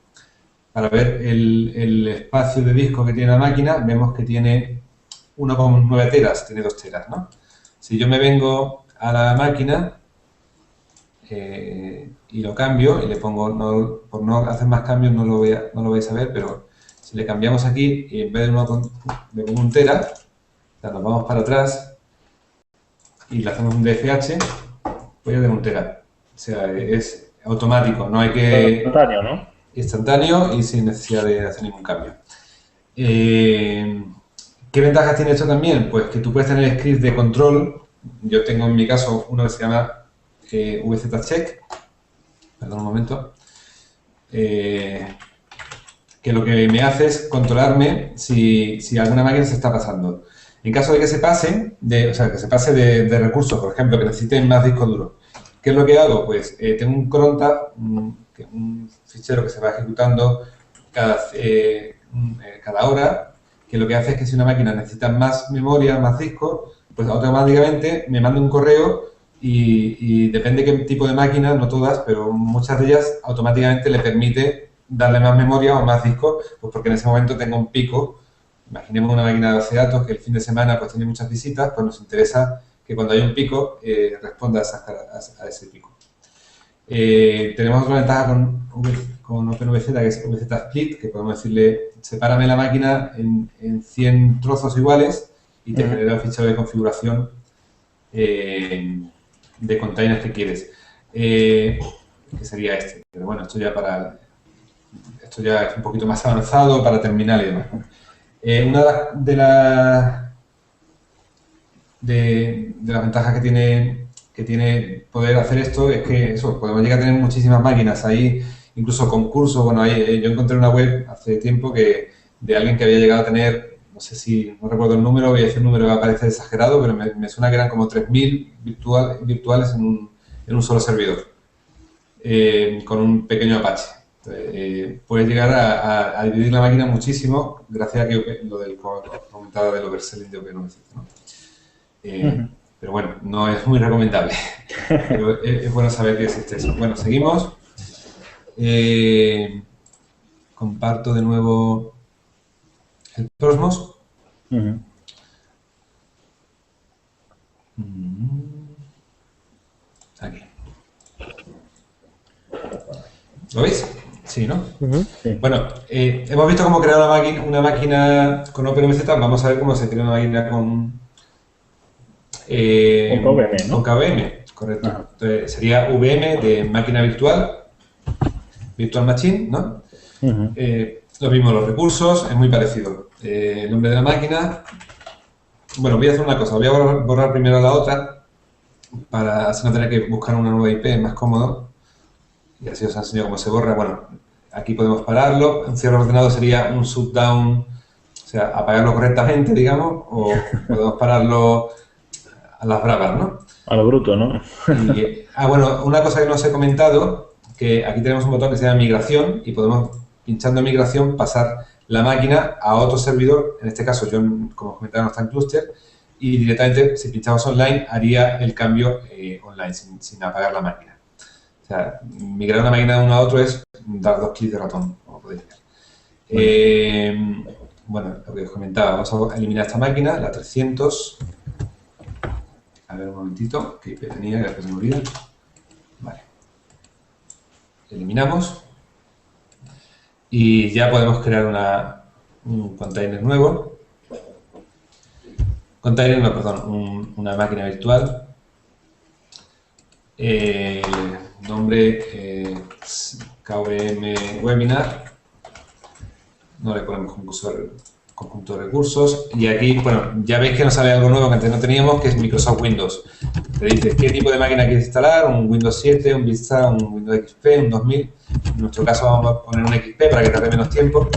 para ver el espacio de disco que tiene la máquina, vemos que tiene 1,9 teras, tiene 2 teras, ¿no? Si yo me vengo a la máquina y lo cambio y le pongo, por no hacer más cambios no lo vais a ver, pero si le cambiamos aquí y en vez de le pongo 1 tera, o sea, nos vamos para atrás y le hacemos un DFH, pues ya tengo 1 tera. O sea, es automático, no hay que... Instantáneo, ¿no? Instantáneo y sin necesidad de hacer ningún cambio. ¿Qué ventajas tiene esto también? Pues que tú puedes tener scripts de control. Yo tengo en mi caso uno que se llama vzcheck. Perdón un momento. Que lo que me hace es controlarme si alguna máquina se está pasando. En caso de que se pase, de recursos, por ejemplo, que necesiten más disco duro, ¿qué es lo que hago? Pues tengo un crontab, un fichero que se va ejecutando cada hora, que lo que hace es que si una máquina necesita más memoria, más disco, pues automáticamente me manda un correo y depende de qué tipo de máquina, no todas, pero muchas de ellas automáticamente le permite darle más memoria o más disco, pues porque en ese momento tengo un pico. Imaginemos una máquina de base de datos que el fin de semana pues tiene muchas visitas, pues nos interesa que cuando hay un pico responda a ese pico. Tenemos otra ventaja con OpenVZ, que es VZ Split, que podemos decirle, sepárame la máquina en 100 trozos iguales y te genera un fichero de configuración de containers que quieres, que sería este. Pero bueno, esto ya es un poquito más avanzado para terminal y demás. Una de las ventajas que tiene poder hacer esto es que podemos llegar a tener muchísimas máquinas. Hay incluso concursos. Bueno, yo encontré una web hace tiempo de alguien que había llegado a tener, no recuerdo el número, voy a decir un número que va a parecer exagerado, pero me suena que eran como 3.000 virtuales en un solo servidor, con un pequeño Apache. Puedes llegar a dividir la máquina muchísimo gracias a que lo del comentado del overselling de OpenVZ, ¿no? Pero bueno, no es muy recomendable. Pero es bueno saber que existe eso. Bueno, seguimos. Comparto de nuevo el Cosmos. Aquí. ¿Lo veis? Sí, ¿no? Sí. Bueno, hemos visto cómo crear una máquina con OpenVZ. Vamos a ver cómo se crea una máquina con KVM, ¿no? Con KVM, correcto. Entonces, sería VM de máquina virtual, Virtual Machine, ¿no? Lo mismo, los recursos, es muy parecido. El nombre de la máquina. Bueno, voy a hacer una cosa, voy a borrar primero la otra para así no tener que buscar una nueva IP, es más cómodo. Y así os enseño cómo se borra. Bueno, aquí podemos pararlo. Un cierre ordenado sería un shutdown, o sea, apagarlo correctamente, digamos, o podemos pararlo a las bravas, ¿no? A lo bruto, ¿no? Bueno, una cosa que no os he comentado, que aquí tenemos un botón que se llama migración y podemos, pinchando en migración, pasar la máquina a otro servidor. En este caso, yo, como os comentaba, no está en clúster, y directamente, si pinchamos online, haría el cambio online, sin apagar la máquina. O sea, migrar una máquina de uno a otro es dar 2 clics de ratón, como podéis ver. Bueno, lo que os comentaba, vamos a eliminar esta máquina, la 300. A ver un momentito, qué IP tenía, que después se me olvida. Vale. Eliminamos. Y ya podemos crear un container nuevo. Container, no, perdón, una máquina virtual. Nombre KVM Webinar. No le ponemos conjunto de recursos. Y aquí, bueno, ya veis que nos sale algo nuevo que antes no teníamos, que es Microsoft Windows. Te dice qué tipo de máquina quieres instalar, un Windows 7, un Vista, un Windows XP, un 2000. En nuestro caso vamos a poner un XP para que tarde menos tiempo.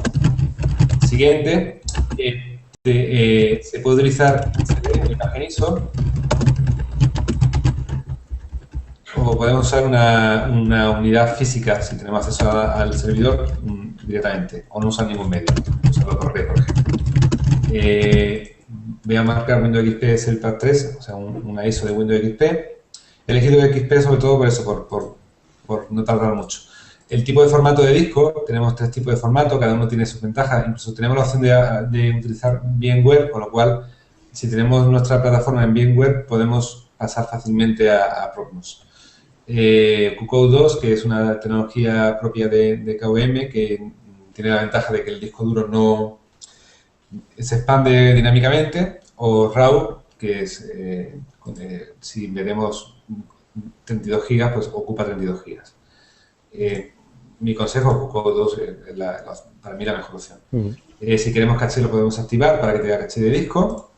Siguiente, se puede utilizar el imagen ISO o podemos usar una unidad física si tenemos acceso al servidor directamente o no usar ningún medio, usarlo por red, por ejemplo. Voy a marcar Windows XP Server 3, o sea, una ISO de Windows XP. He elegido XP sobre todo por eso, por no tardar mucho. El tipo de formato de disco, tenemos 3 tipos de formato, cada uno tiene sus ventajas. Incluso tenemos la opción de utilizar VMware, con lo cual, si tenemos nuestra plataforma en VMware, podemos pasar fácilmente a Proxmox. QCODE 2, que es una tecnología propia de KVM, que tiene la ventaja de que el disco duro no se expande dinámicamente, o RAW, que es, si veremos 32 GB, pues ocupa 32 GB. Mi consejo, QCODE 2 es para mí la mejor opción. Si queremos caché, lo podemos activar para que tenga caché de disco.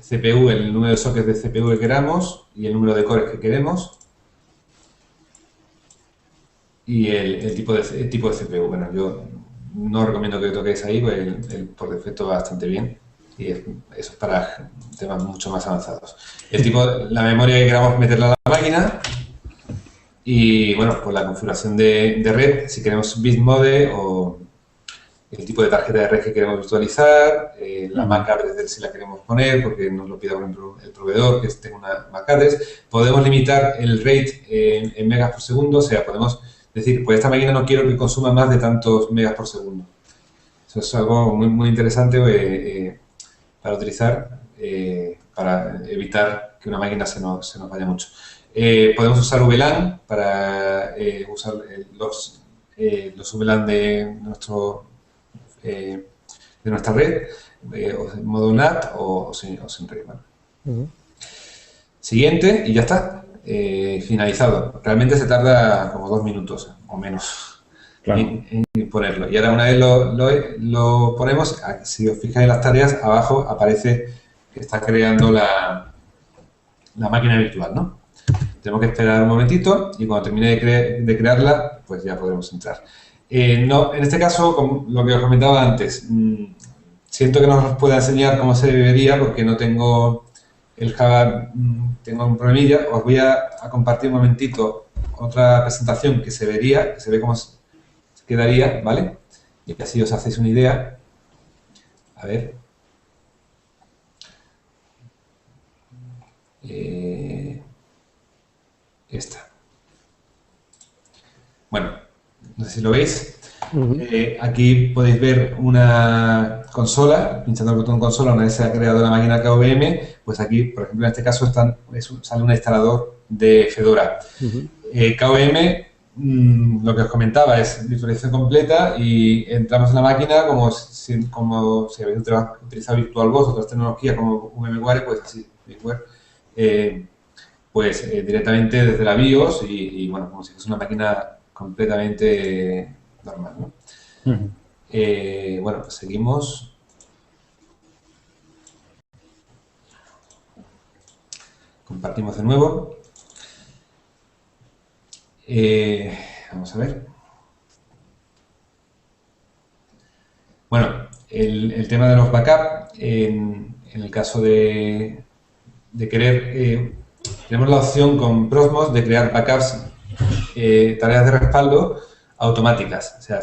CPU, el número de sockets de CPU que queramos y el número de cores que queremos. Y el tipo de CPU. Bueno, yo no recomiendo que lo toquéis ahí, pues por defecto va bastante bien. Y eso es para temas mucho más avanzados. El tipo, la memoria que queramos meterla a la máquina y, bueno, pues la configuración de red, si queremos bitmode o el tipo de tarjeta de red que queremos virtualizar, la MAC address si la queremos poner, porque nos lo pide, por ejemplo, el proveedor, que tenga una MAC address. Podemos limitar el rate en megas por segundo, o sea, podemos decir, pues esta máquina no quiero que consuma más de tantos megas por segundo. Eso es algo muy, muy interesante para utilizar, para evitar que una máquina se nos vaya mucho. Podemos usar VLAN para usar los VLAN de nuestra red, en modo NAT o sin red. ¿Vale? Siguiente, y ya está. Finalizado. Realmente se tarda como 2 minutos o menos en ponerlo. Y ahora una vez lo ponemos, si os fijáis en las tareas, abajo aparece que está creando la máquina virtual, ¿no? Tenemos que esperar un momentito y cuando termine de crearla, pues ya podremos entrar. No, en este caso, como lo que os comentaba antes, siento que no os pueda enseñar cómo se debería porque no tengo el Java, tengo un problemilla. Os voy a compartir un momentito otra presentación que se vería, que se ve cómo se quedaría, ¿vale? Y así os hacéis una idea. A ver. Esta. Bueno, no sé si lo veis. Aquí podéis ver una consola, pinchando el botón consola, una vez se ha creado la máquina KVM, pues aquí, por ejemplo, en este caso sale un instalador de Fedora. KVM, lo que os comentaba, es virtualización completa y entramos en la máquina como si habéis utilizado VirtualBox o otras tecnologías como VMware, pues así, VMware, pues directamente desde la BIOS y bueno, como si fuese una máquina completamente normal, ¿no? Bueno, pues seguimos. Compartimos de nuevo. Vamos a ver. Bueno, el tema de los backups, en el caso de querer, tenemos la opción con Prosmos de crear backups, tareas de respaldo automáticas, o sea,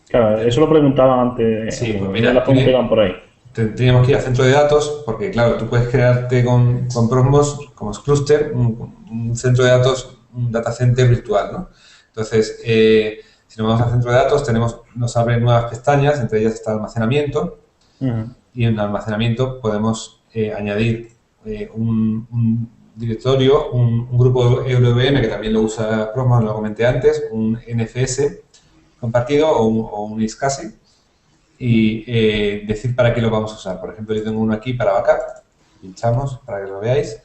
Claro, eso lo preguntaba antes. Sí, pues mira, las preguntas iban por ahí. Teníamos que ir al centro de datos, porque claro, tú puedes crearte con Prosmos, como es Cluster, un centro de datos, un data center virtual, ¿no? Entonces, si nos vamos al centro de datos, nos abren nuevas pestañas, entre ellas está almacenamiento, y en el almacenamiento podemos añadir un directorio, un grupo EWM que también lo usa Prosmos, lo comenté antes, un NFS compartido o un ISCSI y decir para qué lo vamos a usar. Por ejemplo, yo tengo uno aquí para backup, pinchamos para que lo veáis,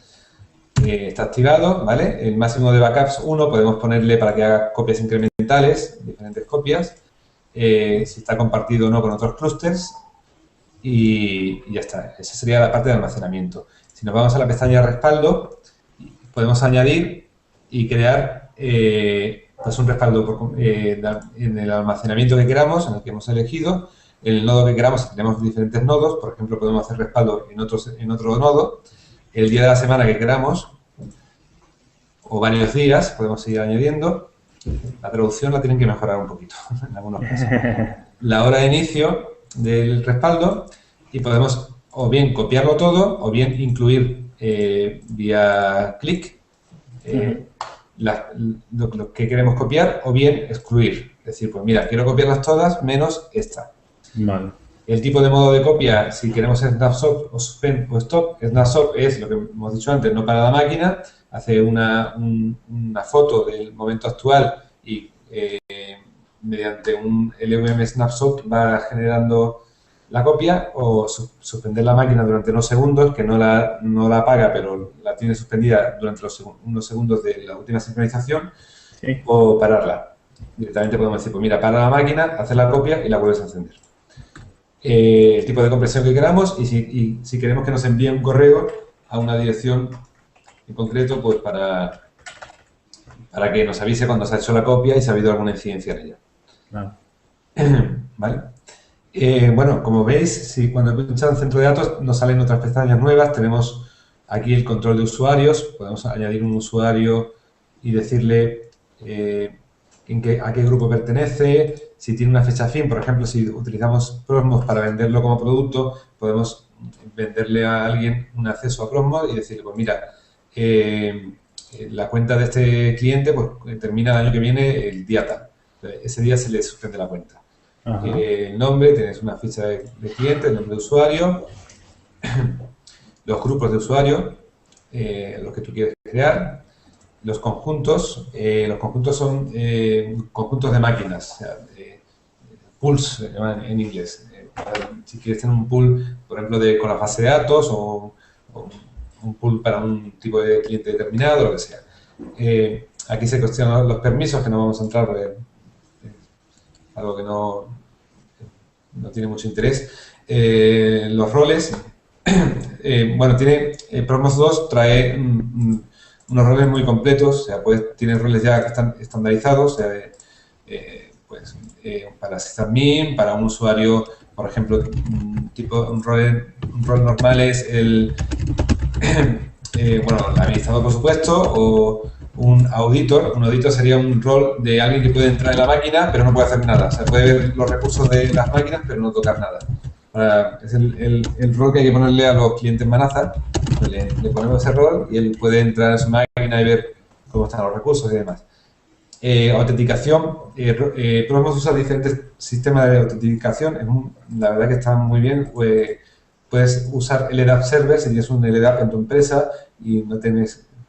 está activado, ¿vale? El máximo de backups 1, podemos ponerle para que haga copias incrementales, diferentes copias, si está compartido o no con otros clusters y ya está. Esa sería la parte de almacenamiento. Si nos vamos a la pestaña de respaldo, podemos añadir y crear pues un respaldo en el almacenamiento que queramos, en el que hemos elegido, en el nodo que queramos. Si tenemos diferentes nodos, por ejemplo, podemos hacer respaldo en otro nodo, el día de la semana que queramos, o varios días, podemos ir añadiendo. La traducción la tienen que mejorar un poquito, en algunos casos. La hora de inicio del respaldo y podemos o bien copiarlo todo o bien incluir vía clic lo que queremos copiar o bien excluir. Es decir, pues mira, quiero copiarlas todas menos esta. Vale. El tipo de modo de copia, si queremos snapshot o suspend o stop, snapshot es lo que hemos dicho antes, no para la máquina, hace una foto del momento actual y mediante un LVM snapshot va generando la copia, o suspender la máquina durante unos segundos, que no la apaga, pero la tiene suspendida durante unos segundos de la última sincronización, Sí. o pararla. Directamente podemos decir, pues mira, para la máquina, hacer la copia y la vuelves a encender. El tipo de compresión que queramos y si queremos que nos envíe un correo a una dirección en concreto, pues para que nos avise cuando se ha hecho la copia y si ha habido alguna incidencia en ella. Claro. ¿Vale? Bueno, como veis, si cuando pinchan centro de datos nos salen otras pestañas nuevas. Tenemos aquí el control de usuarios. Podemos añadir un usuario y decirle a qué grupo pertenece, si tiene una fecha fin. Por ejemplo, si utilizamos Prosmos para venderlo como producto, podemos venderle a alguien un acceso a Prosmos y decirle, pues mira, la cuenta de este cliente pues, termina el año que viene el día tal. Ese día se le suspende la cuenta. El nombre, tienes una ficha de cliente, el nombre de usuario, los grupos de usuario, los que tú quieres crear, los conjuntos son conjuntos de máquinas, o sea, pools se llaman en inglés. Si quieres tener un pool, por ejemplo, con la base de datos o un pool para un tipo de cliente determinado, lo que sea. Aquí se cuestionan los permisos, que no vamos a entrar porque algo que no tiene mucho interés. Los roles, bueno, Prosmos 2 trae unos roles muy completos, o sea, tiene roles ya que están estandarizados, o sea, para sysadmin, para un usuario, por ejemplo, un rol normal es el administrador, por supuesto, o un auditor. Un auditor sería un rol de alguien que puede entrar en la máquina, pero no puede hacer nada. O sea, puede ver los recursos de las máquinas, pero no tocar nada. Es el rol que hay que ponerle a los clientes Manazar. Le ponemos ese rol y él puede entrar en su máquina y ver cómo están los recursos y demás. Autenticación. Prosmos usa diferentes sistemas de autenticación. La verdad que están muy bien. Puedes usar LDAP Server si tienes un LDAP en tu empresa y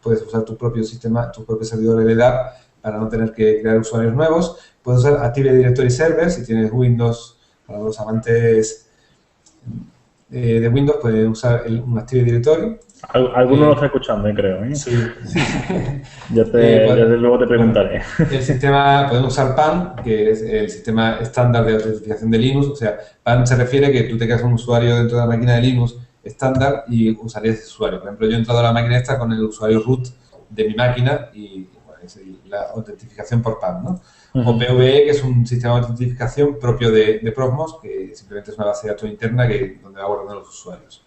puedes usar tu propio sistema, tu propio servidor LDAP para no tener que crear usuarios nuevos. Puedes usar Active Directory Server si tienes Windows. Para los amantes de Windows pueden usar un Active Directory. Alguno lo está escuchando, creo. Sí. Ya luego te preguntaré. El sistema, podemos usar PAN, que es el sistema estándar de autentificación de Linux. O sea, PAN se refiere a que tú te creas un usuario dentro de la máquina de Linux estándar y usarías ese usuario. Por ejemplo, yo he entrado a la máquina esta con el usuario root de mi máquina y bueno, es la autentificación por PAN, ¿no? O PVE, que es un sistema de autentificación propio de Prosmos, que simplemente es una base de datos interna donde va guardando los usuarios.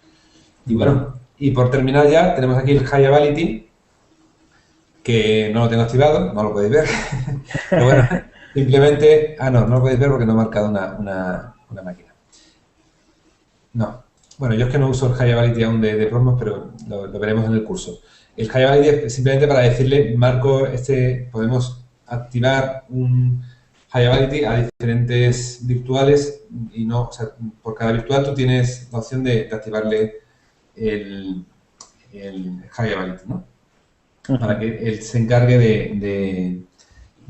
Y bueno, y por terminar ya, tenemos aquí el High Availability, que no lo tengo activado, no lo podéis ver. Pero bueno, simplemente... no lo podéis ver porque no he marcado una máquina. No. Bueno, yo es que no uso el High Availability aún de Prosmos, pero lo veremos en el curso. El High Availability es simplemente para decirle, podemos activar un High Availability a diferentes virtuales y no, o sea, por cada virtual tú tienes la opción de activarle el High Availability, ¿no? Para que él se encargue de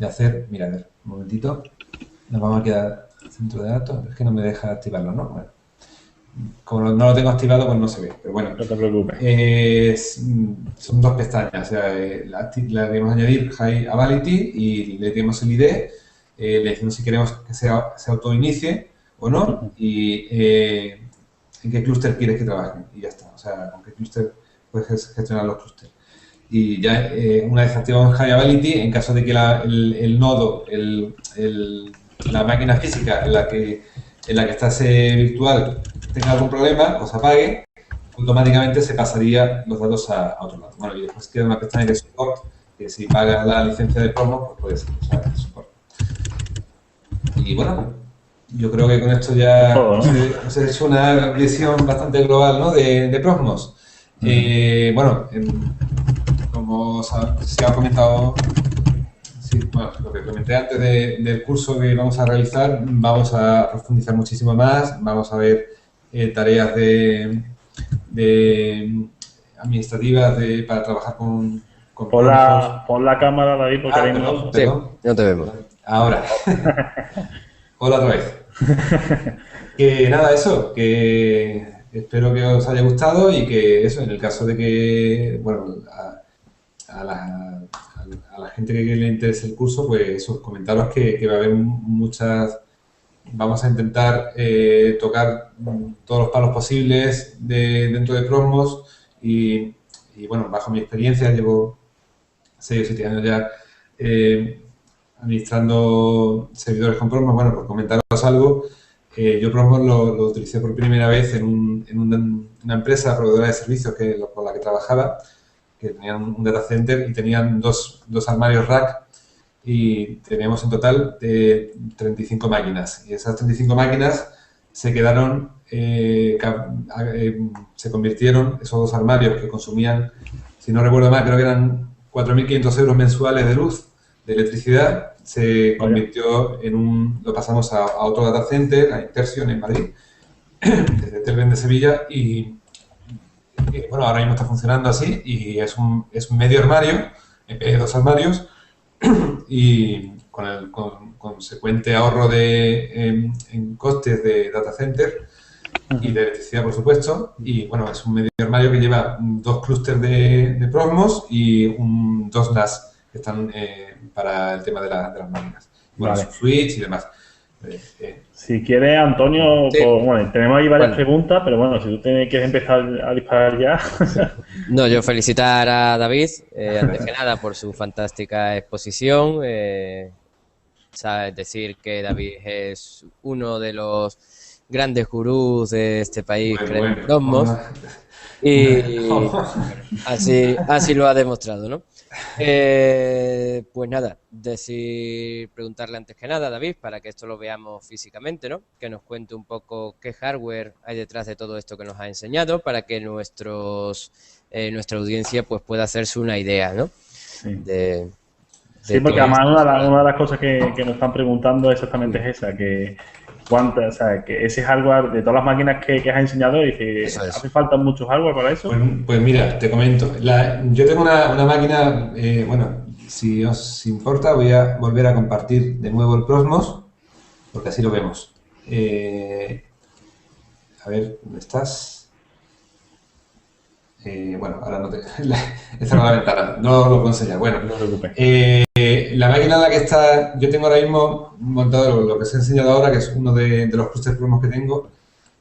hacer... Mira, a ver, un momentito. Nos vamos a quedar centro de datos. Es que no me deja activarlo, ¿no? Bueno, como no lo tengo activado, pues no se ve. Pero bueno, no te preocupes. Son dos pestañas. O sea, le queremos añadir High Availability y le tenemos el ID. Le decimos si queremos que se autoinicie o no y en qué clúster quieres que trabajen. Y ya está. O sea, con qué clúster puedes gestionar los clústeres. Y ya una vez activamos High Availability, en caso de que el nodo, la máquina física en la que está ese virtual tenga algún problema o se apague, automáticamente se pasaría los datos a otro lado. Bueno, y después queda una pestaña de support, que si pagas la licencia de Prosmos, pues puedes usar el support. Y bueno, yo creo que con esto ya os he hecho una visión bastante global, ¿no? de Prosmos. Bueno, como se ha comentado, bueno, lo que comenté antes del curso que vamos a realizar, vamos a profundizar muchísimo más, vamos a ver tareas administrativas para trabajar con pon la cámara, David, porque perdón. Sí, no te vemos. Ahora. Hola otra vez. Que nada, eso, que espero que os haya gustado y que eso, en el caso de que, bueno, a la gente que le interese el curso, pues eso, comentaros que va a haber muchas... Vamos a intentar tocar todos los palos posibles dentro de Prosmos y bueno, bajo mi experiencia, llevo 6 o 7 años ya administrando servidores con Prosmos. Bueno, pues comentaros algo Yo Prosmos lo utilicé por primera vez en una empresa proveedora de servicios con la que trabajaba, que tenían un data center y tenían dos armarios rack y teníamos en total 35 máquinas. Y esas 35 máquinas se quedaron, se convirtieron, esos dos armarios que consumían, si no recuerdo mal, creo que eran 4.500 euros mensuales de luz, de electricidad, se convirtió lo pasamos a otro data center, a Intersion en Madrid, desde Telven de Sevilla, y bueno, ahora mismo está funcionando así, y es un medio armario, en vez de dos armarios, y con el consecuente ahorro en costes de data center y de electricidad, por supuesto. Y bueno, es un medio armario que lleva dos clústeres de Prosmos y dos NAS que están para el tema de las máquinas. Bueno, Vale. su switch y demás. Si quieres, Antonio, Sí. pues, bueno, tenemos ahí varias Bueno. preguntas, pero bueno, si tú quieres empezar a disparar ya. No, yo felicitar a David, antes que nada, por su fantástica exposición. Sabes decir que David es uno de los grandes gurús de este país, Bueno, Cosmos, y así lo ha demostrado, ¿no? Pues nada, preguntarle antes que nada, David, para que esto lo veamos físicamente, ¿no? Que nos cuente un poco qué hardware hay detrás de todo esto que nos ha enseñado, para que nuestra audiencia pues pueda hacerse una idea, ¿no? Sí. De Sí, porque todo además esto. una de las cosas que nos están preguntando exactamente es esa, que o sea, que ese hardware de todas las máquinas que has enseñado, dice, Eso es. ¿hace falta mucho hardware para eso? Pues mira, te comento. Yo tengo una máquina, bueno, si os importa, voy a volver a compartir de nuevo el Prosmos, porque así lo vemos. A ver, ¿dónde estás? Bueno, ahora no te... He cerrado la ventana, no lo puedo enseñar. Bueno, No te preocupes. la máquina en la que está, yo tengo ahora mismo montado lo que os he enseñado ahora, que es uno de los clusters Prosmos que tengo,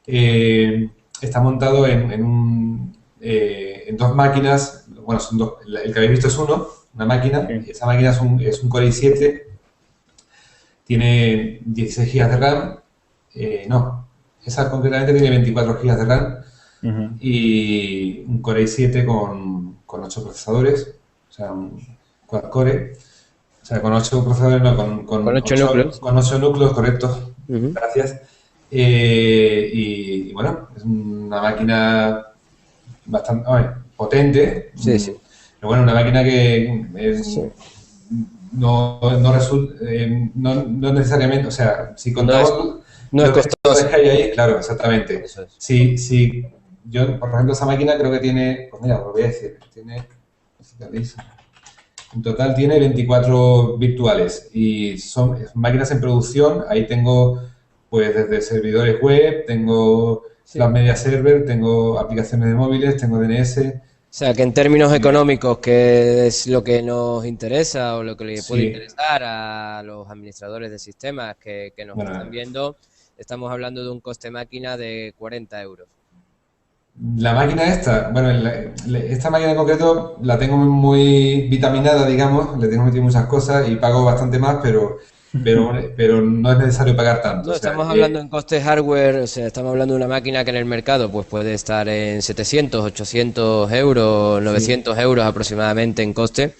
está montado en dos máquinas. Bueno, son dos, el que habéis visto es una máquina, Sí. esa máquina es un Core i7, tiene 16 GB de RAM, no, esa concretamente tiene 24 GB de RAM, Ujú. y un Core i7 con 8 procesadores, o sea, un quad-core, o sea, con 8 procesadores, no, con Con 8 núcleos. Con 8 núcleos, correcto, Ujú. gracias. Y bueno, es una máquina bastante potente, Sí, sí. pero bueno, una máquina que no necesariamente, o sea, si contamos no es los costoso. procesadores que hay ahí, claro, exactamente. Eso es. Si yo, por ejemplo, esa máquina creo que tiene, pues mira, os lo voy a decir, en total tiene 24 virtuales y son máquinas en producción. Ahí tengo, pues, desde servidores web, tengo las media server, tengo aplicaciones de móviles, tengo DNS. O sea, que en términos económicos, que es lo que nos interesa o lo que le puede Sí. interesar a los administradores de sistemas que nos Bueno, están viendo, estamos hablando de un coste máquina de 40 euros. La máquina esta, bueno, esta máquina en concreto la tengo muy vitaminada, digamos, le tengo metido muchas cosas y pago bastante más, pero no es necesario pagar tanto. No, O sea, estamos hablando en costes hardware, o sea, estamos hablando de una máquina que en el mercado pues puede estar en 700, 800 euros, 900 euros aproximadamente en coste.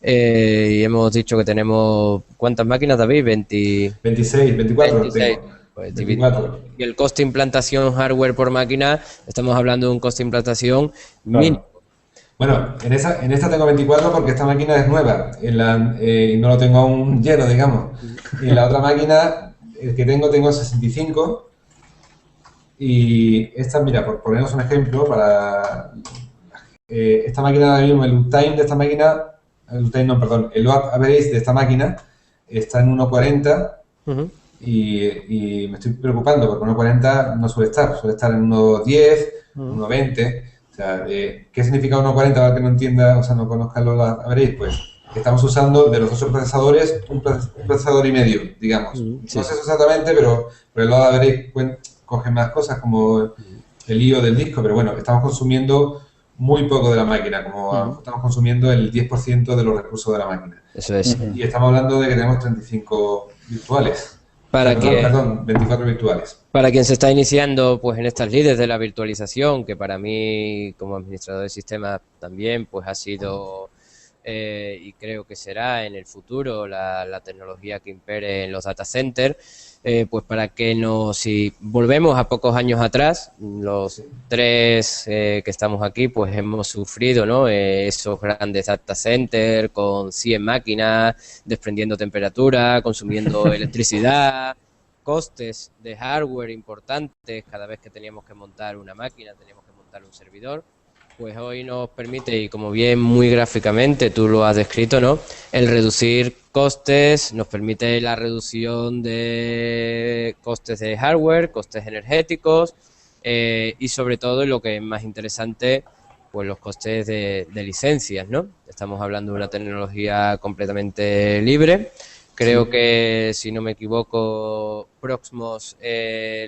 Y hemos dicho que tenemos, ¿cuántas máquinas, David? 26, 24 26. tengo. Pues 24. y el coste de implantación hardware por máquina, estamos hablando de un coste de implantación Claro. mínimo. Bueno, en esta tengo 24 porque esta máquina es nueva y no lo tengo aún lleno, digamos. Y en la otra máquina, el que tengo 65. Y esta, mira, por ponernos un ejemplo, esta máquina ahora mismo, el uptime de esta máquina, el load average de esta máquina está en 1.40. Ujú. Y me estoy preocupando porque 1.40 no suele estar en 1.10, 1.20. O sea, ¿qué significa 1.40 para que no entienda, o sea, no conozca los average? Pues que estamos usando de los 8 procesadores, un procesador y medio, digamos. Sí. No sé eso exactamente, pero el load average coge más cosas como el IO del disco, pero bueno, estamos consumiendo muy poco de la máquina, como estamos consumiendo el 10% de los recursos de la máquina. Eso es. Y estamos hablando de que tenemos 35 virtuales. Perdón, 24 virtuales. Para quien se está iniciando pues en estas lides de la virtualización, que para mí como administrador de sistemas también pues ha sido y creo que será en el futuro la tecnología que impere en los data centers, pues para que si volvemos a pocos años atrás, los tres que estamos aquí pues hemos sufrido, ¿no? Esos grandes data centers con 100 máquinas, desprendiendo temperatura, consumiendo electricidad, costes de hardware importantes cada vez que teníamos que montar una máquina, teníamos que montar un servidor. Pues hoy nos permite, y como bien muy gráficamente tú lo has descrito, ¿no? El reducir costes, nos permite la reducción de costes de hardware, costes energéticos y sobre todo, y lo que es más interesante, pues los costes de licencias, ¿no? Estamos hablando de una tecnología completamente libre. Creo que, si no me equivoco, Proxmox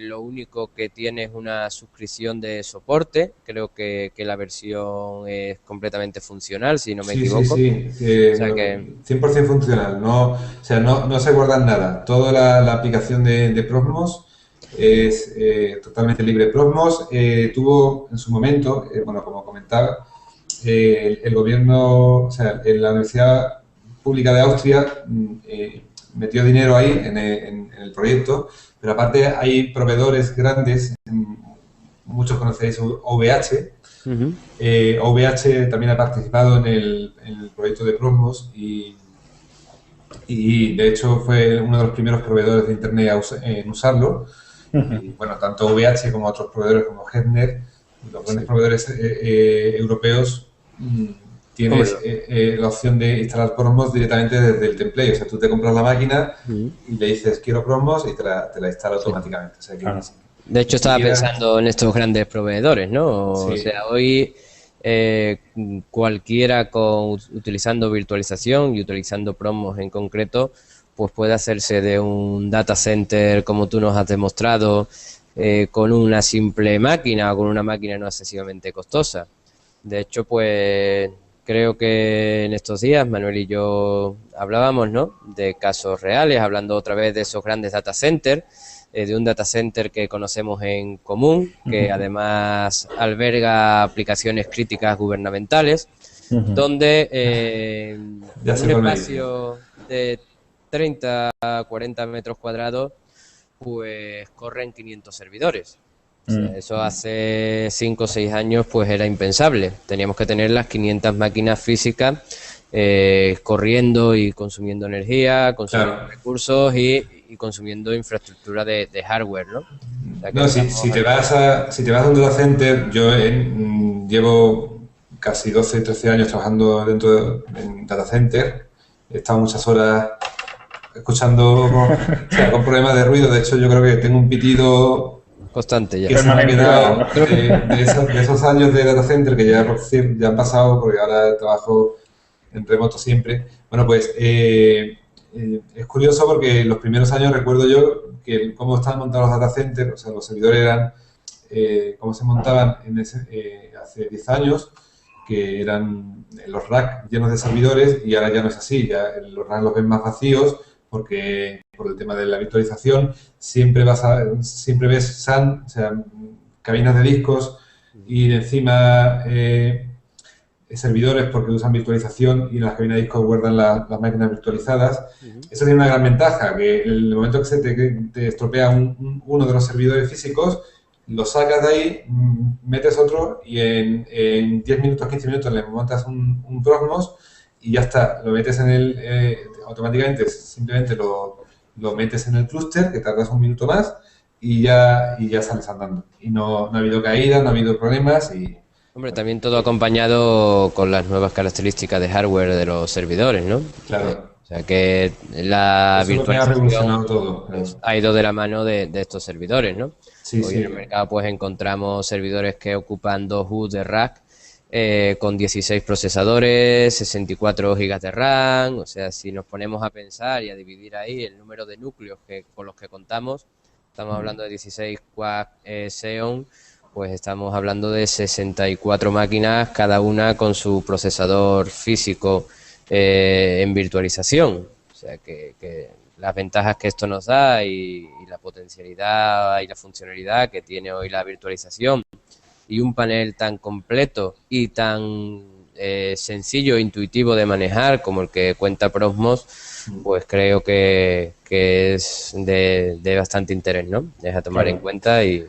lo único que tiene es una suscripción de soporte. Creo que la versión es completamente funcional, si no me equivoco. Sí. O sea que 100% funcional. No se guarda nada. Toda la aplicación de Proxmox es totalmente libre. Proxmox tuvo en su momento, bueno, como comentaba, el gobierno, o sea, en la Universidad Pública de Austria metió dinero ahí en el proyecto, pero aparte hay proveedores grandes, muchos conocéis OVH. OVH también ha participado en el proyecto de Proxmox y de hecho fue uno de los primeros proveedores de Internet en usarlo. Y bueno, tanto OVH como otros proveedores como Hetzner, los grandes proveedores europeos, tienes la opción de instalar Proxmox directamente desde el template. O sea, tú te compras la máquina y le dices quiero Proxmox y te la instala automáticamente. O sea, de hecho, estaba pensando en estos grandes proveedores, ¿no? Sí. O sea, hoy cualquiera utilizando virtualización y utilizando Proxmox en concreto, pues puede hacerse de un data center como tú nos has demostrado, con una simple máquina o con una máquina no excesivamente costosa. De hecho, pues creo que en estos días Manuel y yo hablábamos, ¿no?, de casos reales, hablando otra vez de esos grandes data centers, de un data center que conocemos en común, que además alberga aplicaciones críticas gubernamentales, donde un espacio de 30 a 40 metros cuadrados pues corren 500 servidores. O sea, eso hace 5 o 6 años pues era impensable. Teníamos que tener las 500 máquinas físicas corriendo y consumiendo energía, consumiendo recursos y consumiendo infraestructura de hardware, ¿no? O sea, si te vas a un data center, yo llevo casi 12, 13 años trabajando dentro de data center. He estado muchas horas escuchando con problemas de ruido. De hecho, yo creo que tengo un pitido constante ya. Que se me ha quedado de esos años de data center que ya han pasado, porque ahora trabajo en remoto siempre. Bueno, pues es curioso porque los primeros años recuerdo yo que cómo estaban montados los data centers, o sea, los servidores eran cómo se montaban hace 10 años, que eran los racks llenos de servidores, y ahora ya no es así. Ya los racks los ven más vacíos porque por el tema de la virtualización siempre ves SAN, o sea, cabinas de discos, y encima servidores porque usan virtualización, y en las cabinas de discos guardan las máquinas virtualizadas. Eso tiene una gran ventaja, que en el momento que se te estropea uno de los servidores físicos, lo sacas de ahí, metes otro y en 10 minutos, 15 minutos le montas un Proxmox y ya está. Lo metes automáticamente, simplemente lo metes en el clúster, que tardas un minuto más y ya sales andando. Y no ha habido caídas, no ha habido problemas y... Hombre, también todo acompañado con las nuevas características de hardware de los servidores, ¿no? Claro. O sea que la virtualización todo, ha ido de la mano de estos servidores, ¿no? Sí, Hoy en el mercado pues encontramos servidores que ocupan 2 U de rack con 16 procesadores, 64 GB de RAM. O sea, si nos ponemos a pensar y a dividir ahí el número de núcleos con los que contamos, estamos hablando de 16 Quad Xeon, pues estamos hablando de 64 máquinas, cada una con su procesador físico en virtualización. O sea que las ventajas que esto nos da y la potencialidad y la funcionalidad que tiene hoy la virtualización y un panel tan completo y tan sencillo e intuitivo de manejar como el que cuenta Prosmos, pues creo que es de bastante interés, ¿no? Es a tomar en cuenta. Y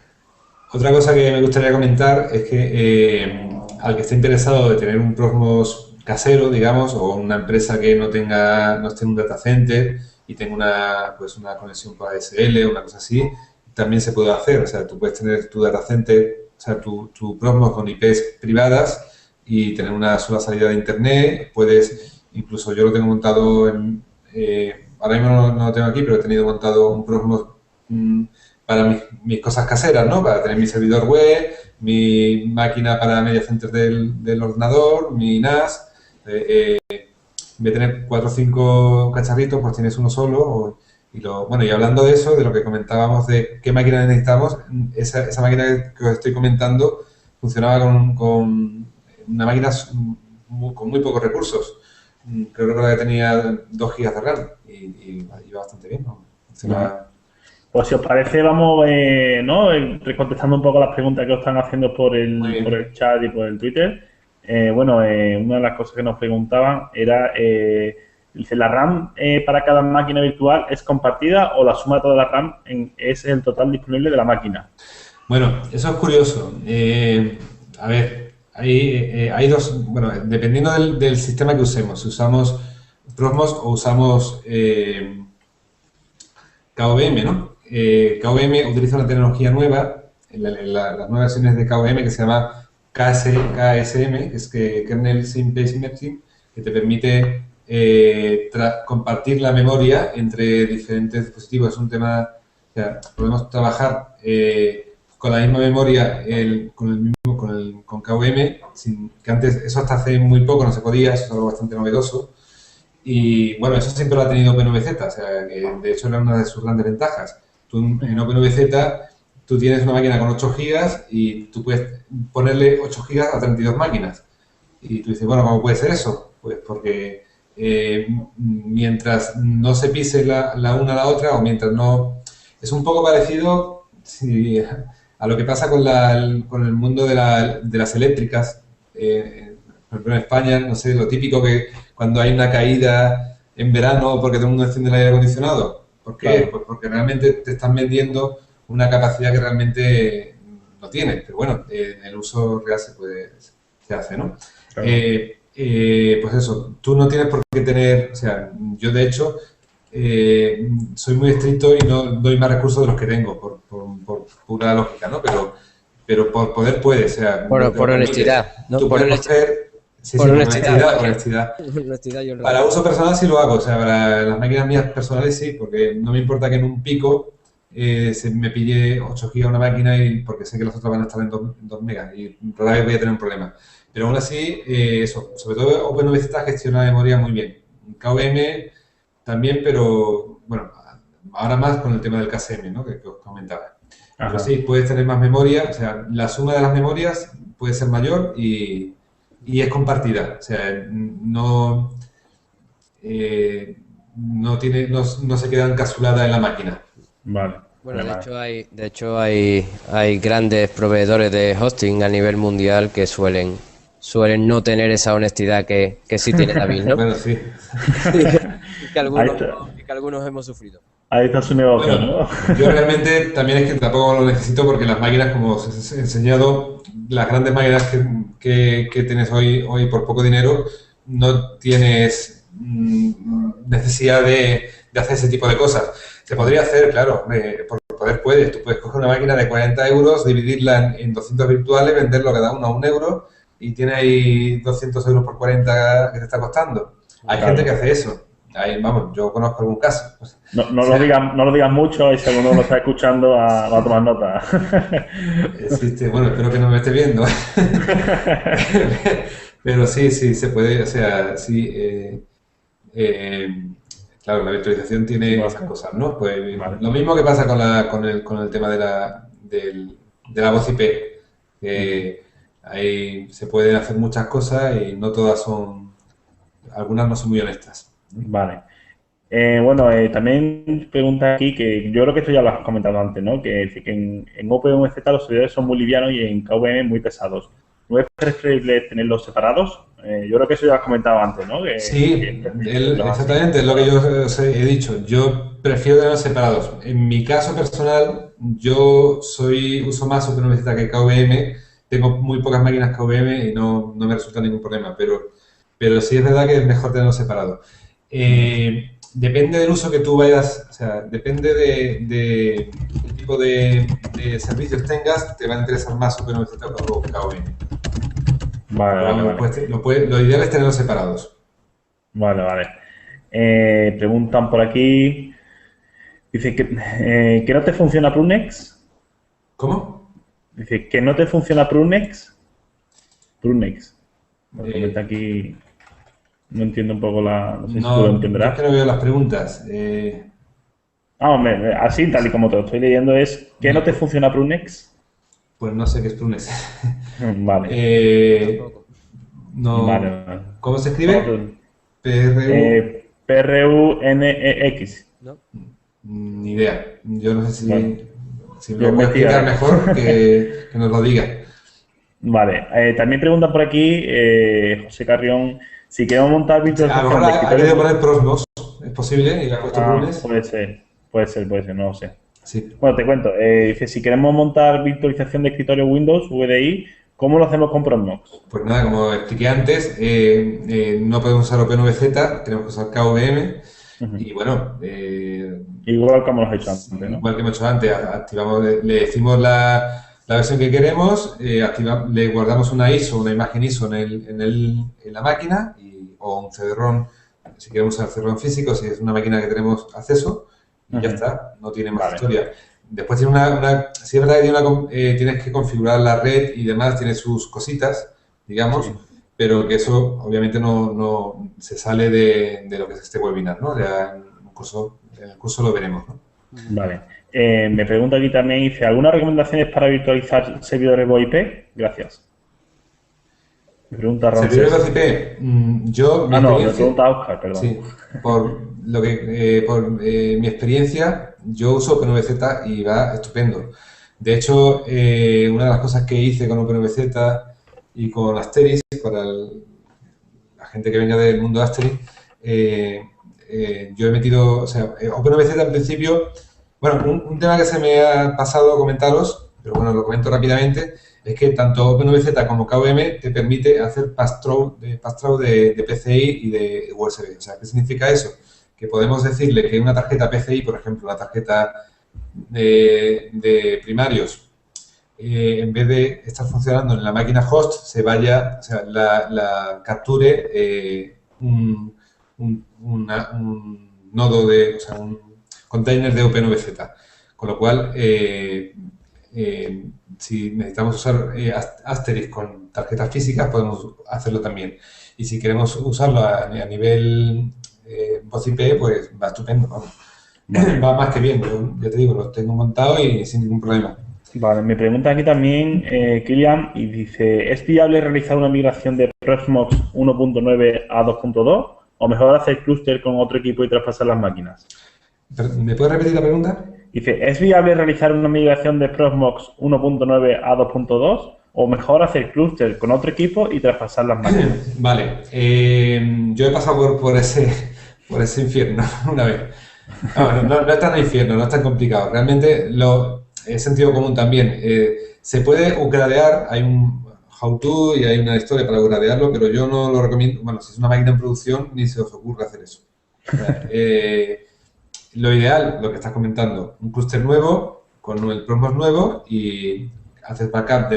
otra cosa que me gustaría comentar es que al que esté interesado de tener un Prosmos casero, digamos, o una empresa que no esté en un data center y tenga una conexión por ADSL o una cosa así, también se puede hacer. O sea, tú puedes tener tu data center, o sea, tu Prosmos con IPs privadas y tener una sola salida de internet. Puedes, incluso yo lo tengo montado ahora mismo no lo tengo aquí, pero he tenido montado un Prosmos para mis cosas caseras, ¿no? Para tener mi servidor web, mi máquina para media center del ordenador, mi NAS. En vez de tener 4 o 5 cacharritos, pues tienes uno solo. Bueno, y hablando de eso, de lo que comentábamos de qué máquina necesitamos, esa máquina que os estoy comentando funcionaba con una máquina con muy pocos recursos. Creo que tenía 2 GB de RAM y iba bastante bien, ¿no? Pues si os parece, vamos, ¿no? Contestando un poco las preguntas que os están haciendo por el chat y por el Twitter. Una de las cosas que nos preguntaban era, dice, ¿la RAM para cada máquina virtual es compartida o la suma de toda la RAM es el total disponible de la máquina? Bueno, eso es curioso. A ver, hay dos, bueno, dependiendo del sistema que usemos, si usamos Prosmos o usamos KVM, ¿no? KVM utiliza una tecnología nueva, las nuevas versiones de KVM que se llama KSM, que es Kernel Sim Base Mixing, que te permite compartir la memoria entre diferentes dispositivos. Es un tema, o sea, podemos trabajar con la misma memoria con KVM, que antes, eso hasta hace muy poco no se podía, eso es algo bastante novedoso. Y bueno, eso siempre lo ha tenido OpenVZ, o sea, que de hecho era una de sus grandes ventajas. Tú en OpenVZ, tú tienes una máquina con 8 GB y tú puedes ponerle 8 GB a 32 máquinas. Y tú dices, bueno, ¿cómo puede ser eso? Pues porque mientras no se pise la una a la otra, o mientras no... Es un poco parecido a lo que pasa con el mundo de las eléctricas. Por ejemplo, en España, no sé, lo típico que cuando hay una caída en verano porque todo el mundo enciende el aire acondicionado. ¿Por qué? Claro. Pues porque realmente te están vendiendo una capacidad que realmente no tienes. Pero bueno, en el uso real se hace, ¿no? Claro. Pues eso, tú no tienes por qué tener... O sea, yo de hecho soy muy estricto y no doy más recursos de los que tengo por pura lógica, ¿no? Pero por poder puedes, o sea... Por honestidad, ¿no? Tú puedes coger... Por honestidad. Para uso personal sí lo hago, o sea, para las máquinas mías personales sí, porque no me importa que en un pico se me pille 8 GB una máquina y porque sé que las otras van a estar en 2 megas y rara vez voy a tener un problema. Pero aún así, eso, sobre todo OpenVZ gestiona la memoria muy bien. KVM también, pero bueno, ahora más con el tema del KSM, ¿no? que os comentaba. Ajá. Pero sí, puedes tener más memoria, o sea, la suma de las memorias puede ser mayor y es compartida, o sea, no se queda encapsulada en la máquina. Vale. Bueno, de hecho hay grandes proveedores de hosting a nivel mundial que suelen no tener esa honestidad que sí tiene David, ¿no? Bueno, sí. y que algunos hemos sufrido. Ahí está su negocio, bueno, ¿no? Yo realmente también es que tampoco lo necesito porque las máquinas, como os he enseñado, las grandes máquinas que tienes hoy por poco dinero, no tienes necesidad de hacer ese tipo de cosas. Se podría hacer, claro, por poder puedes. Tú puedes coger una máquina de 40 euros, dividirla en 200 virtuales, venderlo cada uno a 1 euro y tiene ahí 200 euros por 40 que te está costando. Hay gente que hace eso. Ahí, vamos, yo conozco algún caso. No lo digas mucho y si alguno lo está escuchando va a tomar nota. Existe, bueno, espero que no me esté viendo. Pero sí, se puede, o sea, sí. Claro, la virtualización tiene esas cosas, ¿no? Pues vale. Lo mismo que pasa con el tema de la voz IP. Ahí se pueden hacer muchas cosas y no todas algunas no son muy honestas. Vale. También pregunta aquí que yo creo que esto ya lo has comentado antes, ¿no? Que dice que en OpenMZ los servidores son muy livianos y en KVM muy pesados. ¿No es preferible tenerlos separados? Yo creo que eso ya lo has comentado antes, ¿no? Que es Sí, preferible tenerlos así. exactamente, es lo que yo os he dicho. Yo prefiero tenerlos separados. En mi caso personal, uso más OpenMZ que KVM. Tengo muy pocas máquinas KVM y no me resulta ningún problema, pero sí es verdad que es mejor tenerlos separados. Depende del uso que tú vayas, o sea, depende de qué tipo de servicios tengas, te va a interesar más OpenMZ o KVM. Vale, Pero vale, vamos, vale. lo ideal es tenerlos separados. Vale, vale. Preguntan por aquí. Dice que no te funciona Prunex. ¿Cómo? Dice que no te funciona Prunex. Prunex. Lo comenta Eh, aquí. No entiendo un poco no sé si tú lo no, yo es entenderás. que no veo las preguntas. Así, tal y como te lo estoy leyendo, es que no te No, funciona Prunex. pues no sé qué es Prunes. Vale, Yo Eh, tampoco. vale, no, vale. ¿cómo se Bueno, escribe? PRU, PRUNX. ¿No? ni idea. Yo no sé Bueno, si me yo lo puede explicar investigaré. mejor que nos lo diga. Vale, también pregunta por aquí José Carrión si queremos montar A lo mejor virtualización de ha escritorio. querido poner Prosmos, es posible, y ha puesto Prunes. Puede ser, no lo sé. Sí. Bueno, te cuento. Dice, si queremos montar virtualización de escritorio Windows, VDI, ¿cómo lo hacemos con Proxmox? Pues nada, como expliqué antes, no podemos usar OpenVZ, tenemos que usar KVM. Ujú. Y bueno, Igual como lo has hecho antes, ¿no? igual que hemos hecho antes, activamos, le decimos la versión que queremos, le guardamos una ISO, una imagen ISO en la máquina o un CD-ROM, si queremos usar CD-ROM físico, si es una máquina que tenemos acceso, y ya Ujú. está, no tiene más Vale, historia. Después tiene sí es verdad que tienes que configurar la red y demás, tiene sus cositas, digamos, sí, pero que eso obviamente no se sale de lo que es este webinar, ¿no? Ya en el curso lo veremos, ¿no? vale. Me pregunta aquí también, dice, ¿algunas recomendaciones para virtualizar servidores VoIP? Gracias. Me pregunta Servidores Ramsés. 2IP, yo, mi No, me experiencia, pregunta Oscar, perdón. sí, por mi experiencia, yo uso OpenVZ y va estupendo. De hecho, una de las cosas que hice con OpenVZ y con Asterix, la gente que venga del mundo de Asterix, yo he metido, o sea, OpenVZ al principio, bueno, un tema que se me ha pasado comentaros, pero bueno, lo comento rápidamente, es que tanto OpenVZ como KVM te permite hacer pass-through de PCI y de USB. O sea, ¿qué significa eso? Que podemos decirle que una tarjeta PCI, por ejemplo, una tarjeta de primarios, en vez de estar funcionando en la máquina host, o sea, la capture un nodo o sea, un container de OpenVZ. Con lo cual, si necesitamos usar Asterisk con tarjetas físicas, podemos hacerlo también. Y si queremos usarlo a nivel voz IP, pues va estupendo, vamos. Vale. Va más que bien, yo ya te digo, lo tengo montado y sin ningún problema. Vale, me pregunta aquí también Kilian y dice, ¿es viable realizar una migración de Proxmox 1.9 a 2.2 o mejor hacer clúster con otro equipo y traspasar las máquinas? ¿Me puedes repetir la pregunta? Dice, ¿es viable realizar una migración de Proxmox 1.9 a 2.2 o mejor hacer clúster con otro equipo y traspasar las máquinas? Vale, yo he pasado por ese infierno una vez. No es tan infierno, no es tan complicado. Realmente es sentido común también. Se puede upgradear, hay un how-to y hay una historia para upgradearlo, pero yo no lo recomiendo. Bueno, si es una máquina en producción, ni se os ocurre hacer eso. O sea, lo ideal, lo que estás comentando, un clúster nuevo con el Proxmox nuevo y haces backup